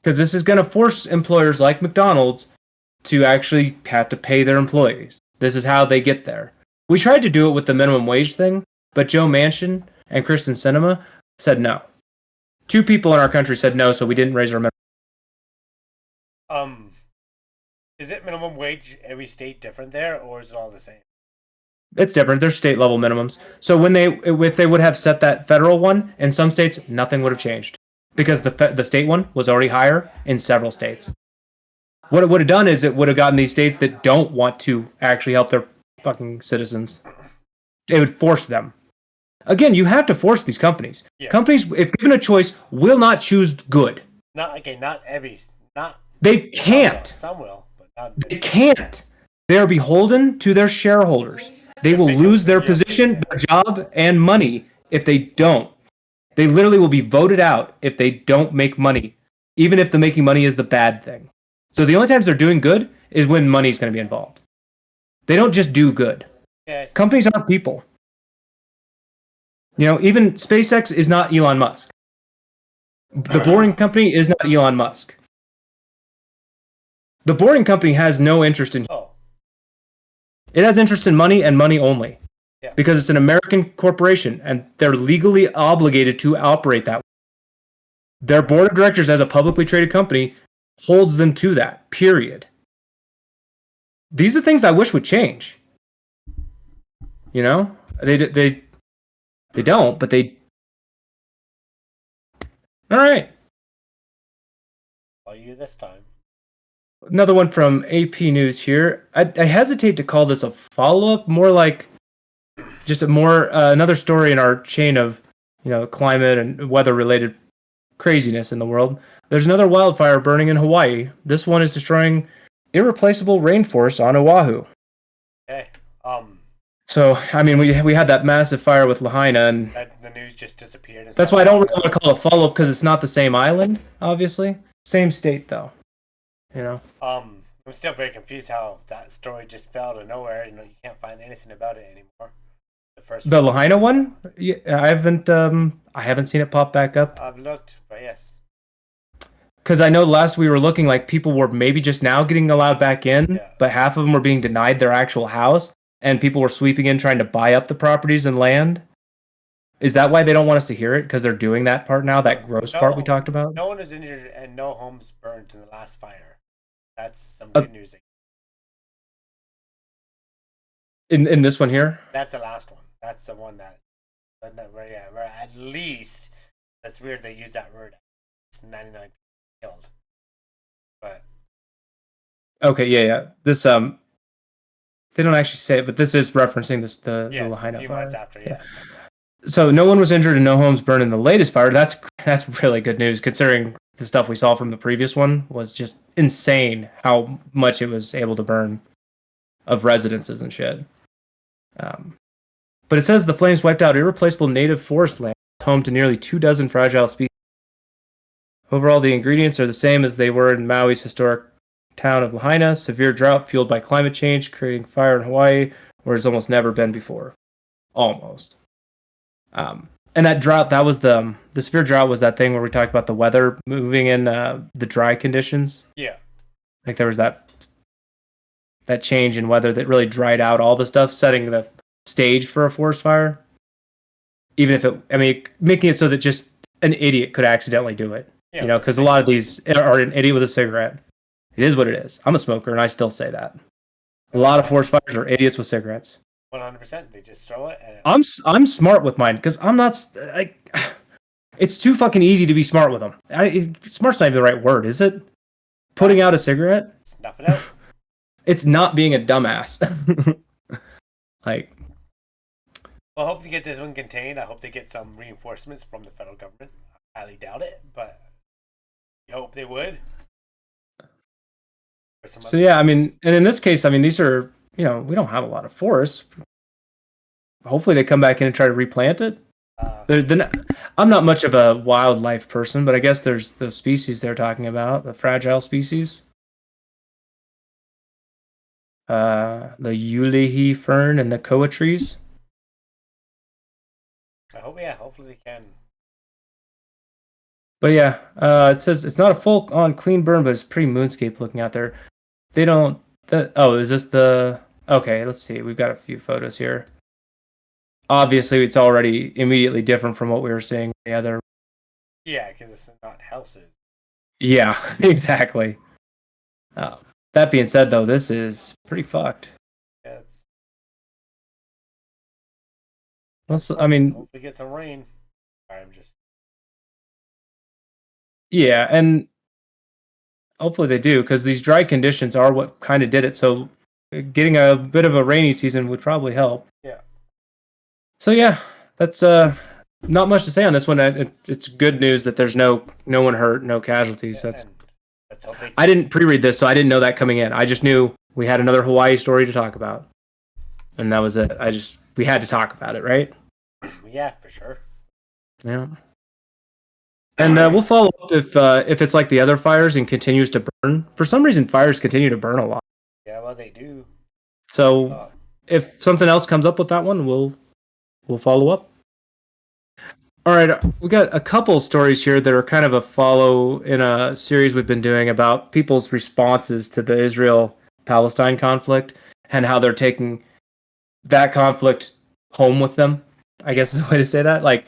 Because this is going to force employers like McDonald's to actually have to pay their employees. This is how they get there. We tried to do it with the minimum wage thing, but Joe Manchin and Kristen Sinema said no. 2 people in our country said no, so we didn't raise our minimum. Is it minimum wage every state different there, or is it all the same? It's different. There's state level minimums. So if they would have set that federal one, in some states, nothing would have changed. Because the state one was already higher in several states. What it would have done is it would have gotten these states that don't want to actually help their fucking citizens. It would force them. Again, you have to force these companies. Yeah. Companies, if given a choice, will not choose good. Not every. They can't. Some will, but not. They can't. They are beholden to their shareholders. They will lose their position, their job, and money if they don't. They literally will be voted out if they don't make money, even if the making money is the bad thing. So the only times they're doing good is when money's going to be involved. They don't just do good. Yes. Companies aren't people. Even SpaceX is not Elon Musk. The Boring Company is not Elon Musk. The Boring Company has no interest in... It has interest in money and money only. Yeah. Because it's an American corporation and they're legally obligated to operate that way. Their board of directors as a publicly traded company holds them to that, period. These are things I wish would change. They don't, but they... All right. I'll you this time. Another one from AP News here. I hesitate to call this a follow-up, more like just another story in our chain of, climate and weather-related craziness in the world. There's another wildfire burning in Hawaii. This one is destroying irreplaceable rainforest on Oahu. Okay. So, we had that massive fire with Lahaina, and the news just disappeared. That's why I don't really want to call it a follow-up, because it's not the same island, obviously. Same state, though. I'm still very confused how that story just fell to nowhere. You can't find anything about it anymore. The Lahaina one? Yeah, I haven't seen it pop back up. I've looked, but yes. Because I know last we were looking, like, people were maybe just now getting allowed back in, but half of them were being denied their actual house, and people were sweeping in trying to buy up the properties and land. Is that why they don't want us to hear it? Because they're doing that part now, that gross part we talked about? No one was injured and no homes burned in the last fire. That's some good news. In this one here? That's the last one. That's the one where at least, that's weird they use that word. It's 99 killed. But. Okay, yeah. This, they don't actually say it, but this is referencing the Lahaina a few fire. months after, yeah. So no one was injured and no homes burned in the latest fire. That's really good news, considering the stuff we saw from the previous one was just insane how much it was able to burn of residences and shit. But it says the flames wiped out irreplaceable native forest land, home to nearly 24 fragile species. Overall, the ingredients are the same as they were in Maui's historic town of Lahaina. Severe drought fueled by climate change, creating fire in Hawaii, where it's almost never been before. Almost. And that drought, that was the severe drought was that thing where we talked about the weather moving in the dry conditions. Yeah. Like there was that change in weather that really dried out all the stuff, setting the stage for a forest fire. Even if making it so that just an idiot could accidentally do it. Yeah, because a lot of these are an idiot with a cigarette. It is what it is. I'm a smoker, and I still say that. A lot of forest fires are idiots with cigarettes. 100%. They just throw it. I'm smart with mine because I'm not it's too fucking easy to be smart with them. Smart's not even the right word, is it? Putting out a cigarette? Snuff it out. It's not being a dumbass. Well, I hope to get this one contained. I hope they get some reinforcements from the federal government. I highly doubt it, but I hope they would. So yeah, and in this case, these are, we don't have a lot of forests. Hopefully they come back in and try to replant it. I'm not much of a wildlife person, but I guess there's the species they're talking about, the fragile species. The Ulihi fern and the koa trees. yeah, hopefully they can. But yeah, it says it's not a full-on clean burn, but it's pretty moonscape looking out there. They don't. Oh, is this the? Okay, let's see. We've got a few photos here. Obviously, it's already immediately different from what we were seeing the other. Yeah, because it's not houses. Yeah, exactly. Uh, that being said, though, this is pretty fucked. Yeah, it's. I mean, hopefully get some rain. I'm just. yeah, and hopefully they do, because these dry conditions are what kind of did it. So getting a bit of a rainy season would probably help. Yeah. So yeah, that's not much to say on this one. It's good news that there's no one hurt, no casualties. Yeah, That's I didn't pre-read this, so I didn't know that coming in. I just knew we had another Hawaii story to talk about, and that was it. We had to talk about it, right? Yeah, for sure. Yeah. And we'll follow up if it's like the other fires and continues to burn. For some reason, fires continue to burn a lot. Yeah, well, they do. So if something else comes up with that one, we'll follow up. All right, we got a couple stories here that are kind of a follow in a series we've been doing about people's responses to the Israel-Palestine conflict and how they're taking that conflict home with them, I guess is the way to say that.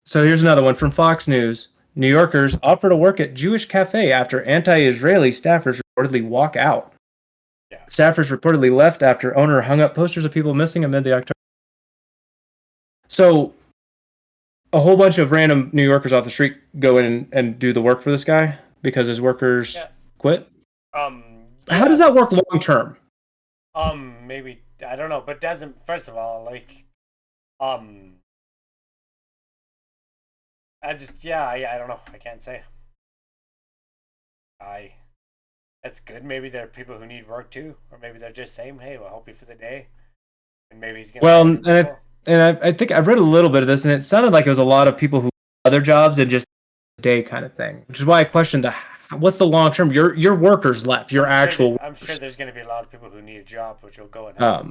So here's another one from Fox News. New Yorkers offer to work at Jewish cafe after anti-Israeli staffers reportedly walk out. Yeah. Staffers reportedly left after owner hung up posters of people missing amid the October. So a whole bunch of random New Yorkers off the street go in and do the work for this guy because his workers quit. Yeah. How does that work long term? Maybe I don't know, but doesn't first of all I don't know. I can't say. That's good. Maybe there are people who need work too, or maybe they're just saying, "Hey, we'll help you for the day," and maybe he's gonna. I think I've read a little bit of this, and it sounded like it was a lot of people who had other jobs and just a day kind of thing, which is why I questioned what's the long term. Your workers left. I'm sure there's going to be a lot of people who need a job, which will go and help.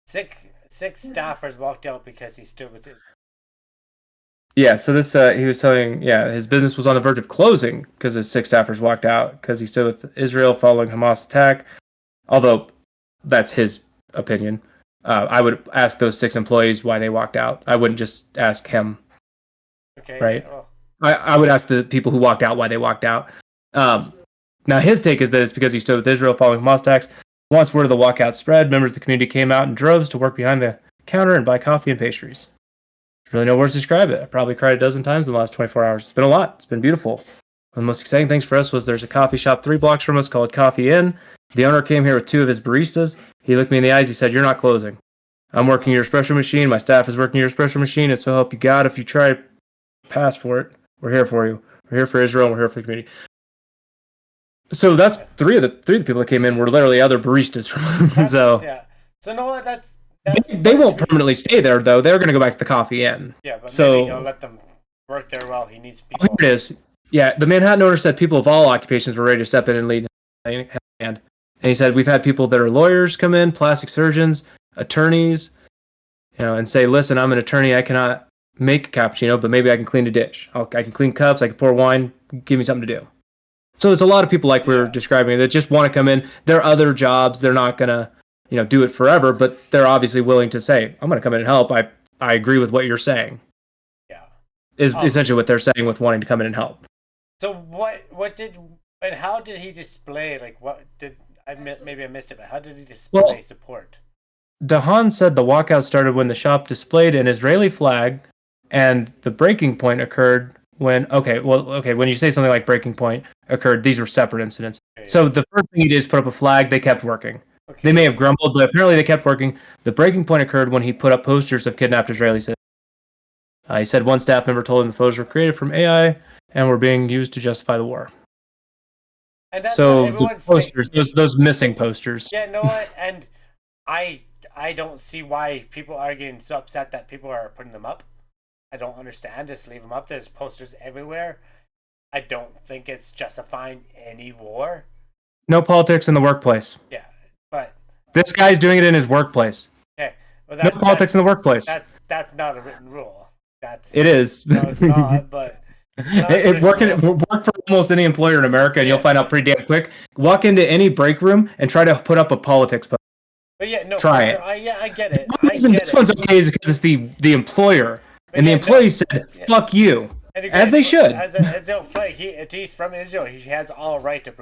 Six staffers walked out because he stood with it. Yeah, so this he was telling his business was on the verge of closing because his 6 staffers walked out because he stood with Israel following Hamas attack. Although that's his opinion. I would ask those 6 employees why they walked out. I wouldn't just ask him. Okay. Right. Well. I would ask the people who walked out why they walked out. Now his take is that it's because he stood with Israel following Hamas attacks. Once word of the walkout spread, members of the community came out in droves to work behind the counter and buy coffee and pastries. There's really no words to describe it. I probably cried a dozen times in the last 24 hours. It's been a lot. It's been beautiful. One of the most exciting things for us was there's a coffee shop 3 blocks from us called Coffee Inn. The owner came here with 2 of his baristas. He looked me in the eyes. He said, "You're not closing. I'm working your espresso machine. My staff is working your espresso machine. And so help you God if you try to pass for it. We're here for you. We're here for Israel. And we're here for the community." So that's 3 of the people that came in were literally other baristas from. So no, that's they won't permanently stay there though. They're going to go back to the Coffee Inn. Yeah, but maybe he'll let them work there while he needs people. Here it is. Yeah, the Manhattan owner said people of all occupations were ready to step in and lead a hand. And he said we've had people that are lawyers come in, plastic surgeons, attorneys, and say, "Listen, I'm an attorney. I cannot make a cappuccino, but maybe I can clean a dish. I can clean cups. I can pour wine. Give me something to do." So there's a lot of people like we were describing that just want to come in. There are other jobs. They're not gonna, do it forever, but they're obviously willing to say, "I'm gonna come in and help." I agree with what you're saying. Yeah, is essentially what they're saying with wanting to come in and help. So how did he display? Like, what did maybe I missed it, but how did he display support? Dahan said the walkout started when the shop displayed an Israeli flag, and the breaking point occurred when when you say something like breaking point occurred, these were separate incidents. Okay, so the first thing he did is put up a flag. They kept working. Okay. They may have grumbled, but apparently they kept working. The breaking point occurred when he put up posters of kidnapped Israeli citizens. He said one staff member told him the photos were created from AI and were being used to justify the war. And that's so the posters, those missing posters. Yeah, no, and I don't see why people are getting so upset that people are putting them up. I don't understand. Just leave them up. There's posters everywhere. I don't think it's justifying any war. No politics in the workplace. Yeah, but this guy's doing it in his workplace. Okay, Well, No politics in the workplace. That's not a written rule. That's It is. No, it's not. But it's not a It written rule. work for almost any employer in America, and you'll find Yes. out pretty damn quick. Walk into any break room and try to put up a politics post. But yeah, no, Try for it. sure. I get it. The reason this one's okay is because it's the employer, But and the yeah, employee said, "Fuck you," And the as guy- they should. As a flag, he's from Israel. He has all right to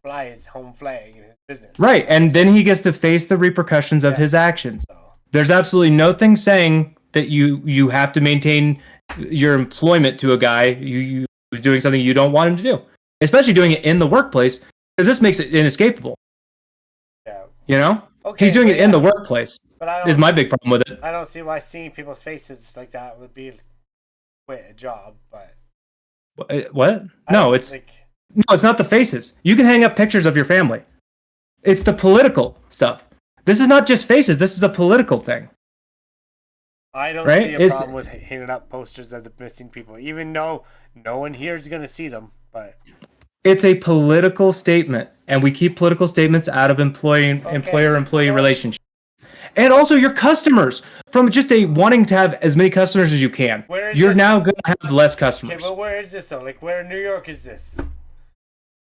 fly his home flag in his business. Right, and then he gets to face the repercussions of his actions. So, There's absolutely nothing saying that you have to maintain your employment to a guy who's doing something you don't want him to do, especially doing it in the workplace, because this makes it inescapable. yeah. You know, Okay, he's doing but it in yeah. the workplace. But I Is don't. my big problem with it. I don't see why seeing people's faces like that would be quit a job. But What? I No, don't it's think- it's not the faces. You can hang up pictures of your family. It's the political stuff. This is not just faces. This is a political thing. I don't Right? see a problem with hanging up posters of the missing people, even though no one here is gonna see them. But It's a political statement, and we keep political statements out of employer-employee relationships. And also your customers, from just wanting to have as many customers as you can. Where is You're this- now going to have less okay, customers. but where is this though? Like, where in New York is this?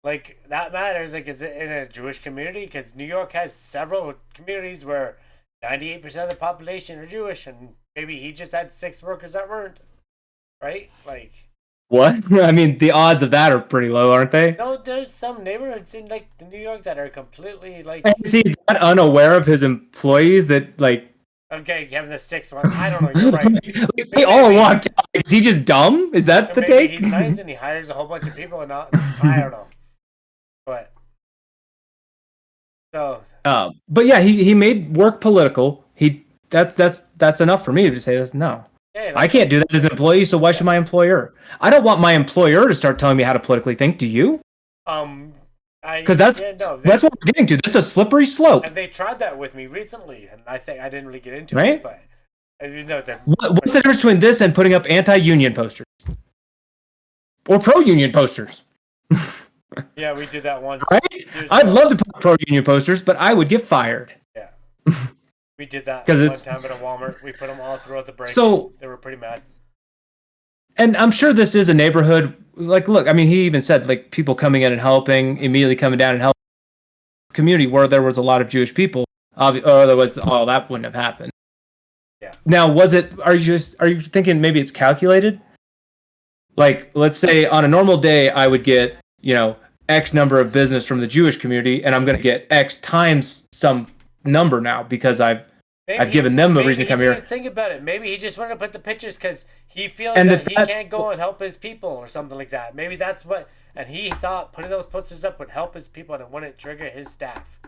Like, that matters. Like, is it in a Jewish community? Because New York has several communities where 98% of the population are Jewish, and maybe he just had 6 workers that weren't. Right? Like, What? I mean, the odds of that are pretty low, aren't they? no, there's some neighborhoods in like New York that are completely like. And is he that unaware of his employees that, like, Okay, having the 6 one. I don't know. You're right. they all walked out? Is he just dumb? Is that the Maybe take? he's nice and he hires a whole bunch of people and not. I don't know. But so But yeah, he made work political. That's enough for me to say this. No, yeah, I can't do that as an employee. So why should my employer? I don't want my employer to start telling me how to politically think. Do you? Because that's what we're getting to. This is a slippery slope. And they tried that with me recently, and I think I didn't really get into Right? it. But you know that. What's the difference between this and putting up anti-union posters or pro-union posters? Yeah, we did that once. Right? years I'd ago. love to put pro-union posters, but I would get fired. Yeah. We did that 'Cause one it's- time at a Walmart. We put them all throughout the break. So- they were pretty mad. And I'm sure this is a neighborhood. Like, look, I mean, he even said, like, people coming in and helping, immediately coming down and helping. Community where there was a lot of Jewish people, otherwise, that wouldn't have happened. Yeah. Now, are you thinking maybe it's calculated? Like, let's say on a normal day, I would get, X number of business from the Jewish community, and I'm going to get X times some number now because I've given them a reason to come here. Think about it. Maybe he just wanted to put the pictures because he feels And that he can't go and help his people or something like that. Maybe that's what. And he thought putting those posters up would help his people and it wouldn't trigger his staff.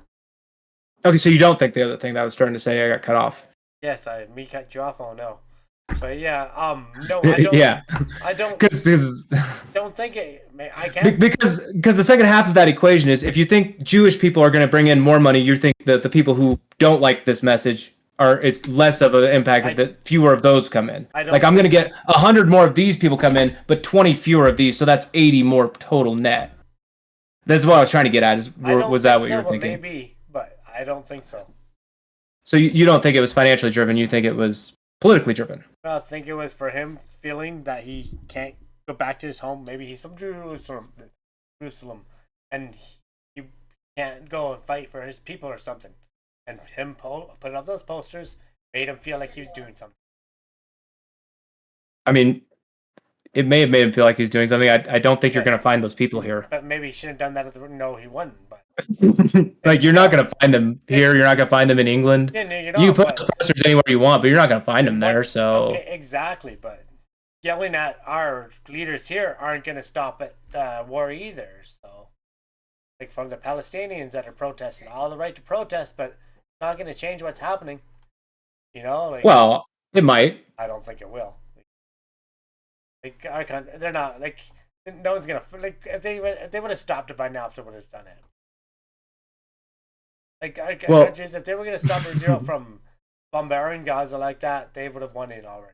Okay, so you don't think the other thing that I was starting to say I got cut off? Yes, me cut you off. Oh no. But yeah, no, I don't. Yeah. I don't. Because Don't think it. I can't. Because the second half of that equation is if you think Jewish people are going to bring in more money, you think that the people who don't like this message it's less of an impact that fewer of those come in. I'm going to get 100 more of these people come in, but 20 fewer of these, so that's 80 more total net. That's what I was trying to get at. Was that what you were thinking? Maybe, but I don't think so. So you don't think it was financially driven? You think it was politically driven? I think it was for him feeling that he can't go back to his home. Maybe he's from Jerusalem, and he can't go and fight for his people or something. And him putting up those posters made him feel like he was doing something. I mean, it may have made him feel like he's doing something. I don't think you're going to find those people here. But maybe he shouldn't have done that. No, he wouldn't. But like, you're not going to find them here. You're not going to find them in England. Yeah, no, you can put those posters anywhere you want, but you're not going to find them there. So okay, exactly. But yelling at our leaders here aren't going to stop it, the war either. So, like from the Palestinians that are protesting, all the right to protest, but it's not going to change what's happening. Well, it might. I don't think it will. Like our country, they're not like no one's gonna like if they would have stopped it by now, if they would have done it. Like our countries, if they were gonna stop Israel from bombarding Gaza like that, they would have won it already.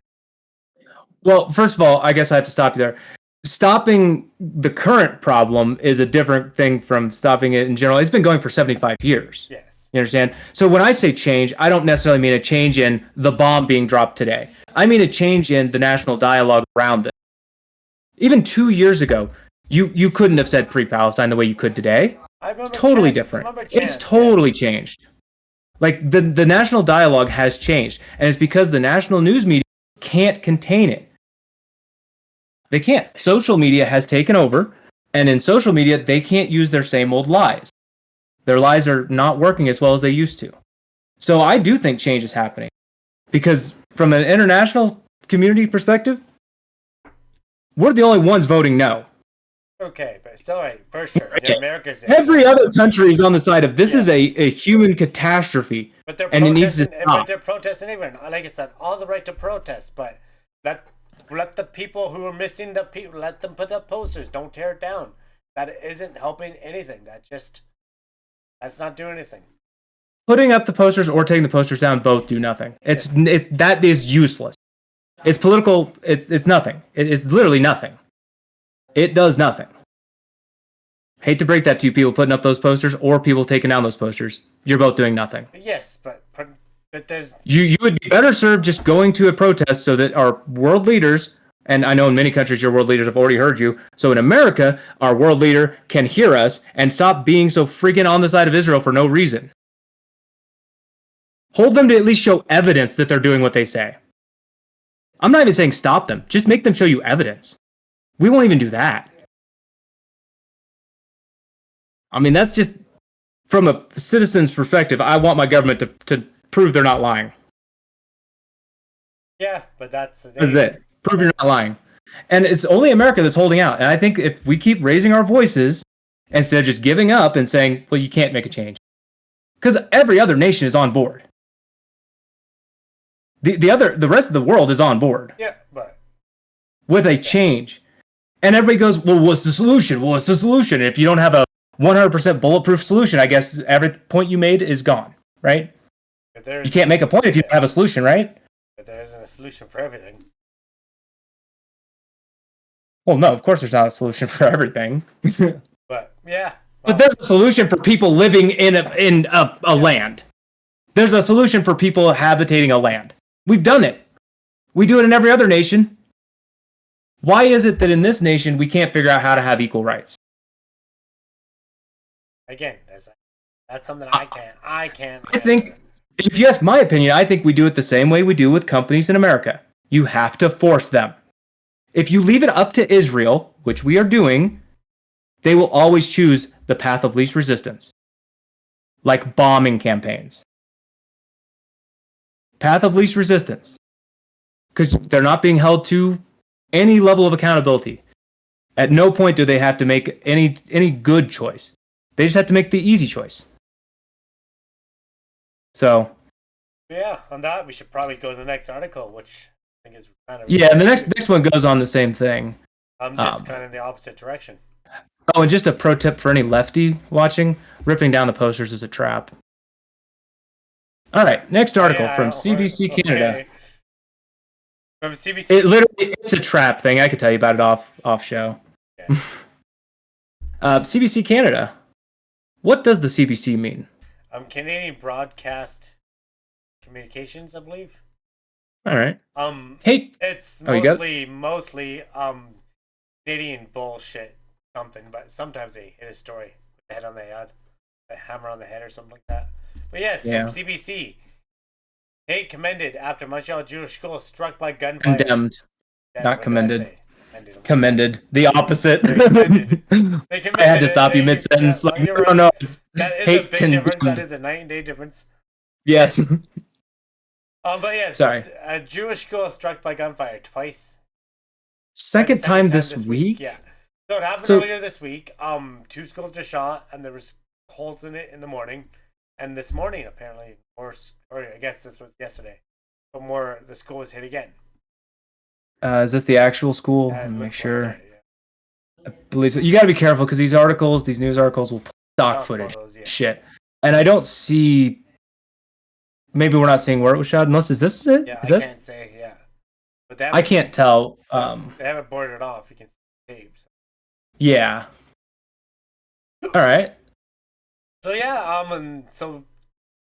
Well, first of all, I guess I have to stop you there. Stopping the current problem is a different thing from stopping it in general. It's been going for 75 years. Yes. You understand? So when I say change, I don't necessarily mean a change in the bomb being dropped today. I mean a change in the national dialogue around this. Even 2 years ago, you couldn't have said free Palestine the way you could today. It's totally different. It's totally changed. Like the national dialogue has changed, and it's because the national news media can't contain it. They can't. Social media has taken over, and in social media, they can't use their same old lies. Their lies are not working as well as they used to. So I do think change is happening, because from an international community perspective, we're the only ones voting no. Okay, but sorry, for sure. Okay. America's Every other country is on the side of this is a human catastrophe, but and it needs to stop. But they're protesting anyway. Like I said, all the right to protest, but let the people who are missing the people, let them put up posters. Don't tear it down. That isn't helping anything. That's not doing anything. Putting up the posters or taking the posters down both do nothing. That is useless. It's political. It's nothing. It's literally nothing. It does nothing. Hate to break that to you, people putting up those posters or people taking down those posters. You're both doing nothing. Yes, but there's... You would be better served just going to a protest so that our world leaders, and I know in many countries your world leaders have already heard you, so in America, our world leader can hear us and stop being so freaking on the side of Israel for no reason. Hold them to at least show evidence that they're doing what they say. I'm not even saying stop them. Just make them show you evidence. We won't even do that. I mean, that's just from a citizen's perspective. I want my government to prove they're not lying. Yeah, but that's it. Prove you're not lying. And it's only America that's holding out. And I think if we keep raising our voices instead of just giving up and saying, well, you can't make a change. Because every other nation is on board. The rest of the world is on board. Yeah, but with a change. And everybody goes, well, what's the solution? Well, what's the solution? If you don't have a 100% bulletproof solution, I guess every point you made is gone, right? You can't make a point if you don't have a solution, right? But there isn't a solution for everything. Well, no, of course there's not a solution for everything. But, yeah. But there's a solution for people living in a land. There's a solution for people habitating a land. We've done it. We do it in every other nation. Why is it that in this nation we can't figure out how to have equal rights? Again, that's something I can't. I think, if you ask my opinion, I think we do it the same way we do with companies in America. You have to force them. If you leave it up to Israel, which we are doing, they will always choose the path of least resistance. Like bombing campaigns. Path of least resistance. Because they're not being held to any level of accountability. At no point do they have to make any good choice. They just have to make the easy choice. So. Yeah, on that we should probably go to the next article, which I think is kind of... Yeah, and the next one goes on the same thing. I'm just kind of in the opposite direction. Oh, and just a pro tip for any lefty watching, ripping down the posters is a trap. All right, next article from CBC Canada. Okay. From CBC. It's a trap thing. I could tell you about it off show. Okay. CBC Canada. What does the CBC mean? Canadian Broadcast Communications, I believe. All right. Hey, it's mostly Canadian bullshit something, but sometimes they hit a story with the head on the head, a hammer on the head or something like that. But yes, from CBC. Hate commended after Montreal Jewish school struck by gunfire. Condemned. Not commended. Commended. The opposite. I had to stop you mid-sentence. Yeah, like, no. That is a big difference. That is a night and day difference. Yes. But yes, sorry. A Jewish school struck by gunfire twice. Second time this week? Yeah. So it happened earlier this week. 2 schools were shot, and there was holes in it in the morning. And this morning, apparently, or I guess this was yesterday, but the school was hit again. Is this the actual school? Make sure. Like that, I believe so. You got to be careful because these news articles will put stock footage. Photos, shit. And I don't see. Maybe we're not seeing where it was shot. Unless is this it? Yeah, is I can't say. Yeah, but I can't tell. They haven't boarded it off. You can see tape. So. Yeah. All right. So yeah, and so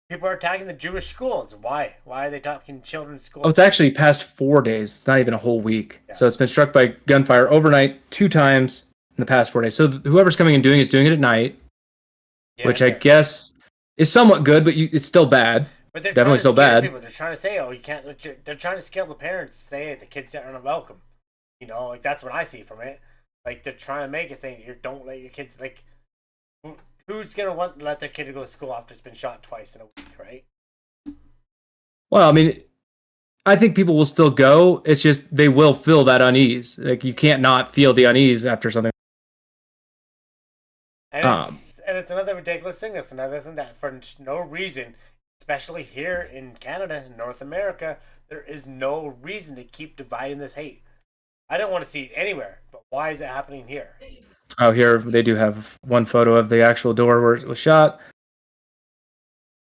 People are attacking the Jewish schools. Why? Why are they attacking children's schools? Oh, it's actually past 4 days. It's not even a whole week. Yeah. So it's been struck by gunfire overnight 2 times in the past 4 days. So whoever's coming and doing it at night, which I guess is somewhat good, but it's still bad. But they're definitely still bad. People. They're trying to say, oh, you can't. They're trying to scale the parents. Say hey, the kids aren't welcome. You know, like that's what I see from it. Like they're trying to make it saying you don't let your kids like. Who's gonna want to let their kid go to school after it's been shot twice in a week, right? Well, I mean, I think people will still go. It's just they will feel that unease. Like you can't not feel the unease after something. And it's another ridiculous thing. It's another thing that for no reason, especially here in Canada, in North America, there is no reason to keep dividing this hate. I don't want to see it anywhere, but why is it happening here? Oh, here they do have one photo of the actual door where it was shot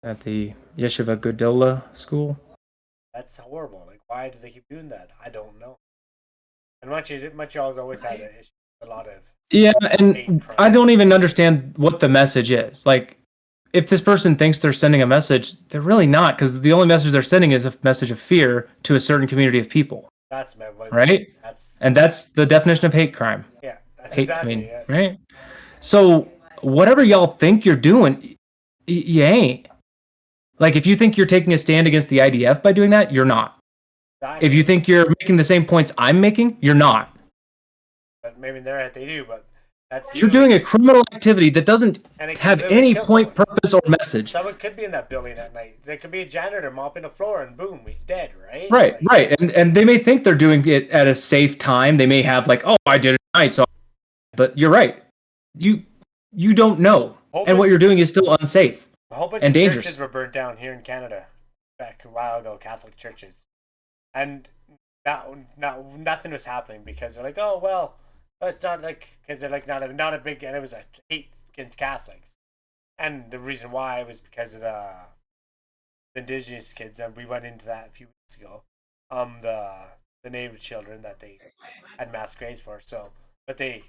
at the Yeshiva Gedola school. That's horrible. Like, why do they keep doing that? I don't know. And Montreal's always had a lot of and I don't even understand what the message is. Like, if this person thinks they're sending a message, they're really not, because the only message they're sending is a message of fear to a certain community of people. That's right. That's the definition of hate crime. Yeah, that's exactly it. Right. So whatever y'all think you're doing, you ain't. Like, if you think you're taking a stand against the IDF by doing that, you're not. If you think you're making the same points I'm making, you're not. But maybe they do, but you're doing a criminal activity that doesn't have any point, purpose, or message. Someone could be in that building at night. There could be a janitor mopping the floor, and boom, he's dead, right? Right. And they may think they're doing it at a safe time. They may have like, oh, I did it at night, so. But you're right. You don't know, and what you're doing is still unsafe. A whole bunch and of dangerous. Churches were burnt down here in Canada back a while ago, Catholic churches, and nothing was happening because they're like, oh well, it's not like because they're like not a big, and it was a hate against Catholics, and the reason why was because of the indigenous kids, and we went into that a few weeks ago. The native children that they had mass graves for. So, but they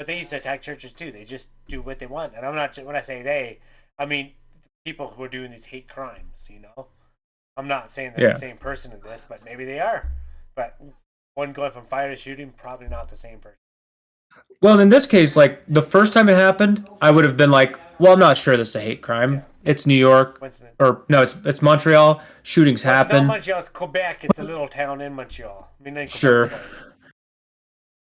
used to attack churches too. They just do what they want, and I'm not, when I say they, I mean people who are doing these hate crimes, you know? I'm not saying they're the same person in this, but maybe they are. But one going from fire to shooting, probably not the same person. Well, in this case, like, the first time it happened, I would have been like, well, I'm not sure this is a hate crime. Yeah. It's New York. Or, no, it's Montreal. Shootings happen. It's not Montreal, it's Quebec. It's a little town in Montreal. I mean, sure.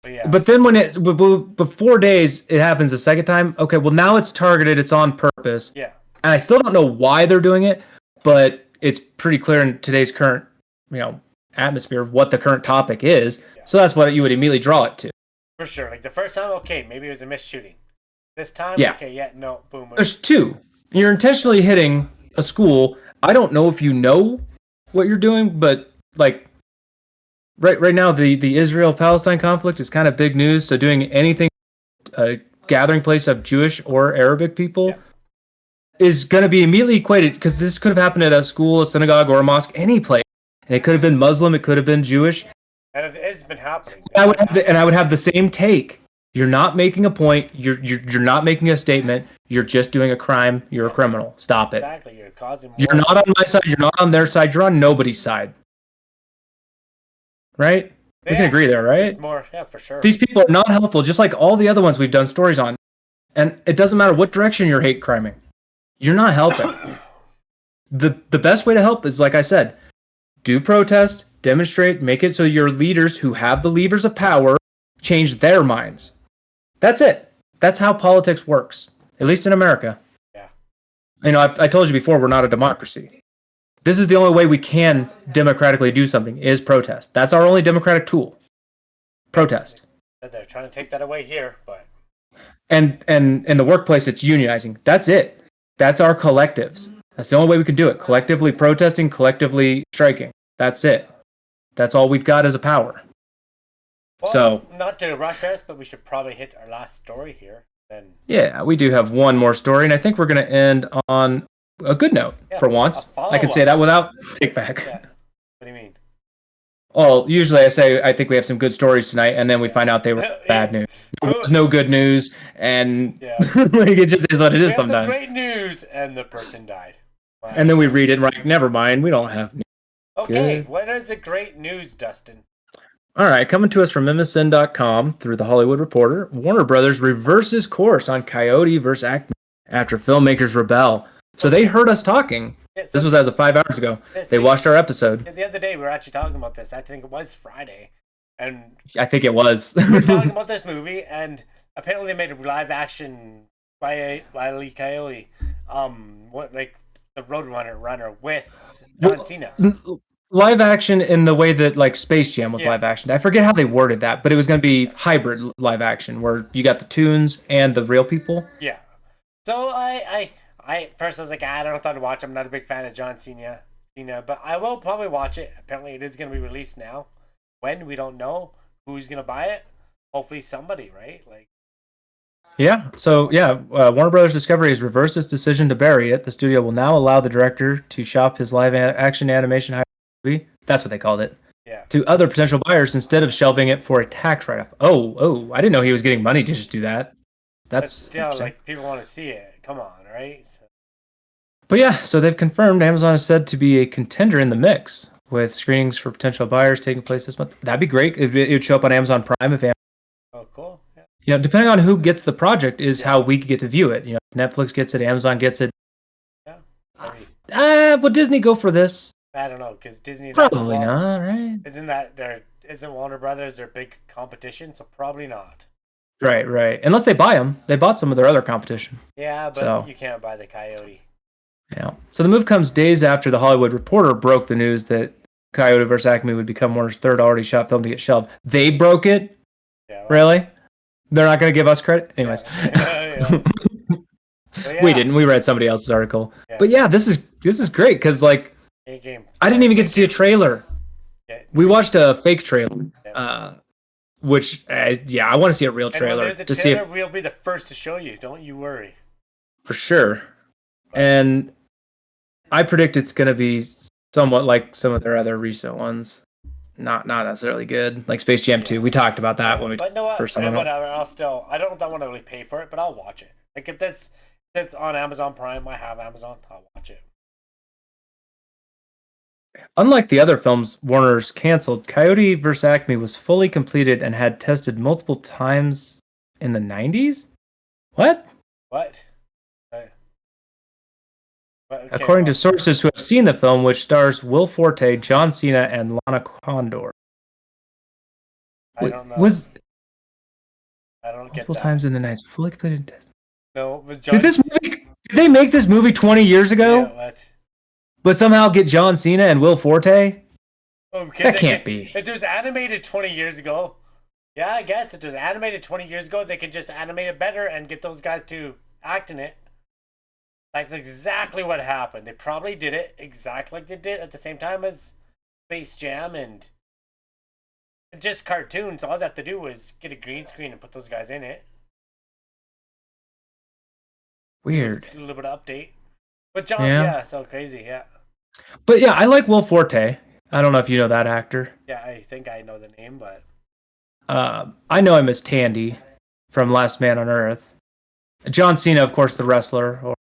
But yeah. But then but 4 days, it happens a second time. Okay, well, now it's targeted. It's on purpose. Yeah. And I still don't know why they're doing it, but it's pretty clear in today's current, atmosphere of what the current topic is. Yeah. So that's what you would immediately draw it to. For sure. Like the first time, okay, maybe it was a missed shooting. This time, no, boom. There's two. You're intentionally hitting a school. I don't know if you know what you're doing, but like right now, the Israel-Palestine conflict is kind of big news. So doing anything, gathering place of Jewish or Arabic people. Yeah. Is going to be immediately equated, because this could have happened at a school, a synagogue, or a mosque, any place. And it could have been Muslim, it could have been Jewish. And it has been happening. I would have the same take. You're not making a point. You're not making a statement. You're just doing a crime. You're a criminal. Stop it. Exactly. You're causing more. You're not on my side. You're not on their side. You're on nobody's side. Right? Yeah. We can agree there, right? Yeah, for sure. These people are not helpful, just like all the other ones we've done stories on. And it doesn't matter what direction you're hate criming. You're not helping. The best way to help is, like I said, do protest, demonstrate, make it so your leaders who have the levers of power change their minds. That's it. That's how politics works, at least in America. Yeah. I told you before, we're not a democracy. This is the only way we can democratically do something, is protest. That's our only democratic tool. Protest. They're trying to take that away here, but... And in the workplace, it's unionizing. That's it. That's our collectives. That's the only way we can do it. Collectively protesting, collectively striking. That's it. That's all we've got as a power. Well, so, not to rush us, but we should probably hit our last story here. Then. Yeah, we do have one more story, and I think we're going to end on a good note for once. I can say that without take back. Yeah. What do you mean? Well, usually I say I think we have some good stories tonight, and then we find out they were bad news. There was no good news, and like, it just is what it is sometimes. Some great news, and the person died. And then we read it and we're like, never mind, we don't have. Okay, Good. what is the great news, Dustin? All right, coming to us from MSN.com through The Hollywood Reporter, Warner Brothers reverses course on Coyote versus Acme after filmmakers rebel. So they heard us talking. Yeah, This was as of 5 hours ago. They watched our episode. The other day we were actually talking about this. I think it was Friday. And I think it was. we were talking about this movie, and apparently they made a live action Wile E. Coyote, what like the Roadrunner with John Cena. Live action in the way that like Space Jam was live action. I forget how they worded that, but it was going to be hybrid live action where you got the tunes and the real people. Yeah. So I first I was like, I don't know if I'd watch. I'm not a big fan of John Cena, but I will probably watch it. Apparently, it is going to be released now. When we don't know who's going to buy it. Hopefully, somebody, right? Like. Yeah. So Warner Brothers Discovery has reversed its decision to bury it. The studio will now allow the director to shop his live action animation movie. That's what they called it. Yeah. To other potential buyers instead of shelving it for a tax write-off. Oh! I didn't know he was getting money to just do that. That's still like people want to see it. Come on, right? So. But yeah, so they've confirmed Amazon is said to be a contender in the mix with screenings for potential buyers taking place this month. That'd be great. It would show up on Amazon Prime if. Oh, cool. Yeah, depending on who gets the project is how we get to view it. You know, Netflix gets it, Amazon gets it. Yeah. Would Disney go for this? I don't know, because Disney probably not, right? Isn't Warner Brothers their big competition? So probably not. Right. Unless they buy them, they bought some of their other competition. Yeah, but you can't buy the Coyote. Yeah. So the move comes days after the Hollywood Reporter broke the news that Coyote vs. Acme would become Warner's third already shot film to get shelved. They broke it. Yeah. Well, really? They're not going to give us credit? Anyways. Yeah. We didn't. We read somebody else's article. Yeah. But yeah, this is great because like I didn't even get to see a trailer. Yeah. We watched a fake trailer, which I want to see a real trailer. And when there's a to trailer, see if, we'll be the first to show you. Don't you worry. For sure. And I predict it's going to be somewhat like some of their other recent ones. Not necessarily good, like Space Jam 2. We talked about that when we first saw it. Whatever. I don't know if I want to really pay for it, but I'll watch it. Like if that's on Amazon Prime, I have Amazon. I'll watch it. Unlike the other films Warner's canceled, Coyote vs. Acme was fully completed and had tested multiple times in the 90s? What? Okay, according to sources who have seen the film, which stars Will Forte, John Cena, and Lana Condor. I don't know. I don't get multiple that. times in the nights, fully completed. No, did they make this movie 20 years ago? Yeah, what? But somehow get John Cena and Will Forte? Oh, that can't be. It was animated 20 years ago. Yeah, I guess it was animated 20 years ago. They could just animate it better and get those guys to act in it. That's exactly what happened. They probably did it exactly like they did at the same time as Space Jam and just cartoons. All they have to do was get a green screen and put those guys in it. Weird. Do a little bit of update. But John, so crazy, yeah. But yeah, I like Will Forte. I don't know if you know that actor. Yeah, I think I know the name, but I know him as Tandy from Last Man on Earth. John Cena, of course, the wrestler, or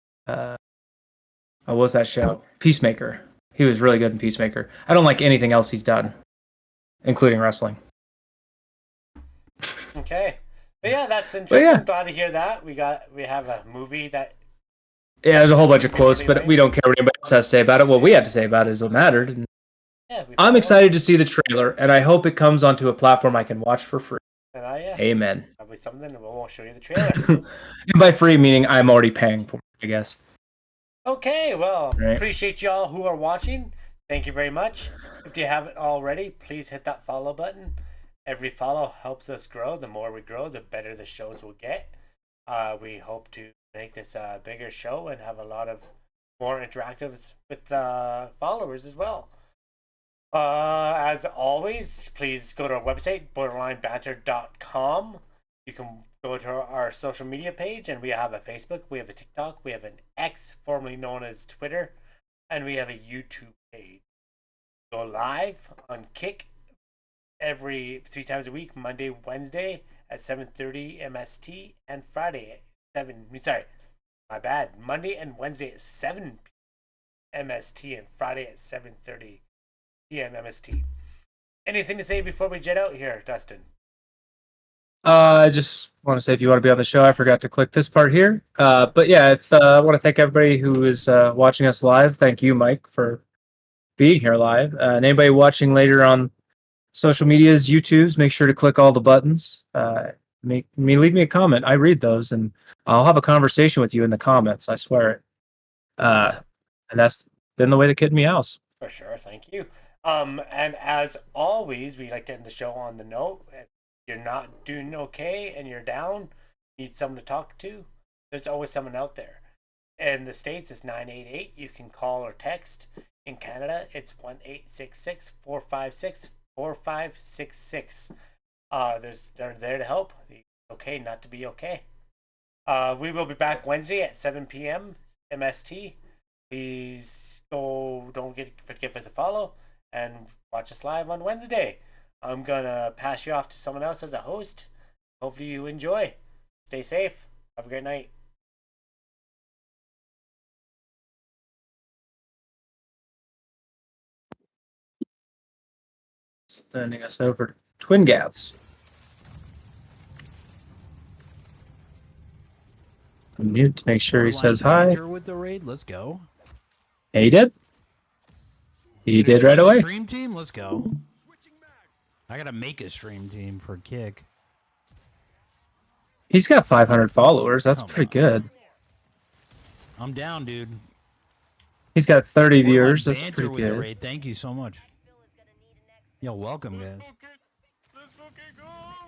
what was that show? Peacemaker. He was really good in Peacemaker. I don't like anything else he's done, including wrestling. Okay. But yeah, that's interesting. I'm glad to hear that. We have a movie that. Yeah, there's a whole bunch of quotes, but we don't care what anybody else has to say about it. What we have to say about it is what mattered. I'm excited to see the trailer, and I hope it comes onto a platform I can watch for free. Amen. That'll be something, and we'll show you the trailer. And by free, meaning I'm already paying for it, I guess. Okay, well, appreciate y'all who are watching. Thank you very much. If you haven't already, please hit that follow button. Every follow helps us grow. The more we grow, the better the shows will get. We hope to make this a bigger show and have a lot of more interactives with followers as well. As always, please go to our website, borderlinebanter.com. You can go to our social media page, and we have a Facebook, we have a TikTok, we have an X, formerly known as Twitter, and we have a YouTube page. Go live on Kick every 3 times a week, Monday, Wednesday at 7:30 MST, and Friday at Monday and Wednesday at 7 p.m. MST and Friday at 7:30 p.m. MST. Anything to say before we jet out here, Dustin? I just want to say if you want to be on the show, I forgot to click this part here. But yeah, if, I want to thank everybody who is watching us live. Thank you, Mike, for being here live. And anybody watching later on social medias, YouTube's, make sure to click all the buttons. Leave me a comment. I read those, and I'll have a conversation with you in the comments. I swear it. And that's been the way the kid meows. For sure, thank you. And as always, we like to end the show on the note. If you're not doing okay and you're down, need someone to talk to, there's always someone out there. In the States, it's 988. You can call or text. In Canada, it's 1-866-456-4566. They're there to help. It's okay not to be okay. We will be back Wednesday at 7 p.m. MST. Please don't forget us a follow and watch us live on Wednesday. I'm gonna pass you off to someone else as a host. Hopefully you enjoy. Stay safe. Have a great night. Sending us over to Twin Gats. Mute to make sure he says hi. Banter with the raid. Let's go. Yeah, he did. He did right away. Stream team. Let's go. I gotta make a stream team for Kick. He's got 500 followers. That's pretty good. I'm down, dude. He's got 30 We're viewers. on That's Banter pretty with the good. raid. Thank you so much. Yo, welcome, guys. Let's fucking go!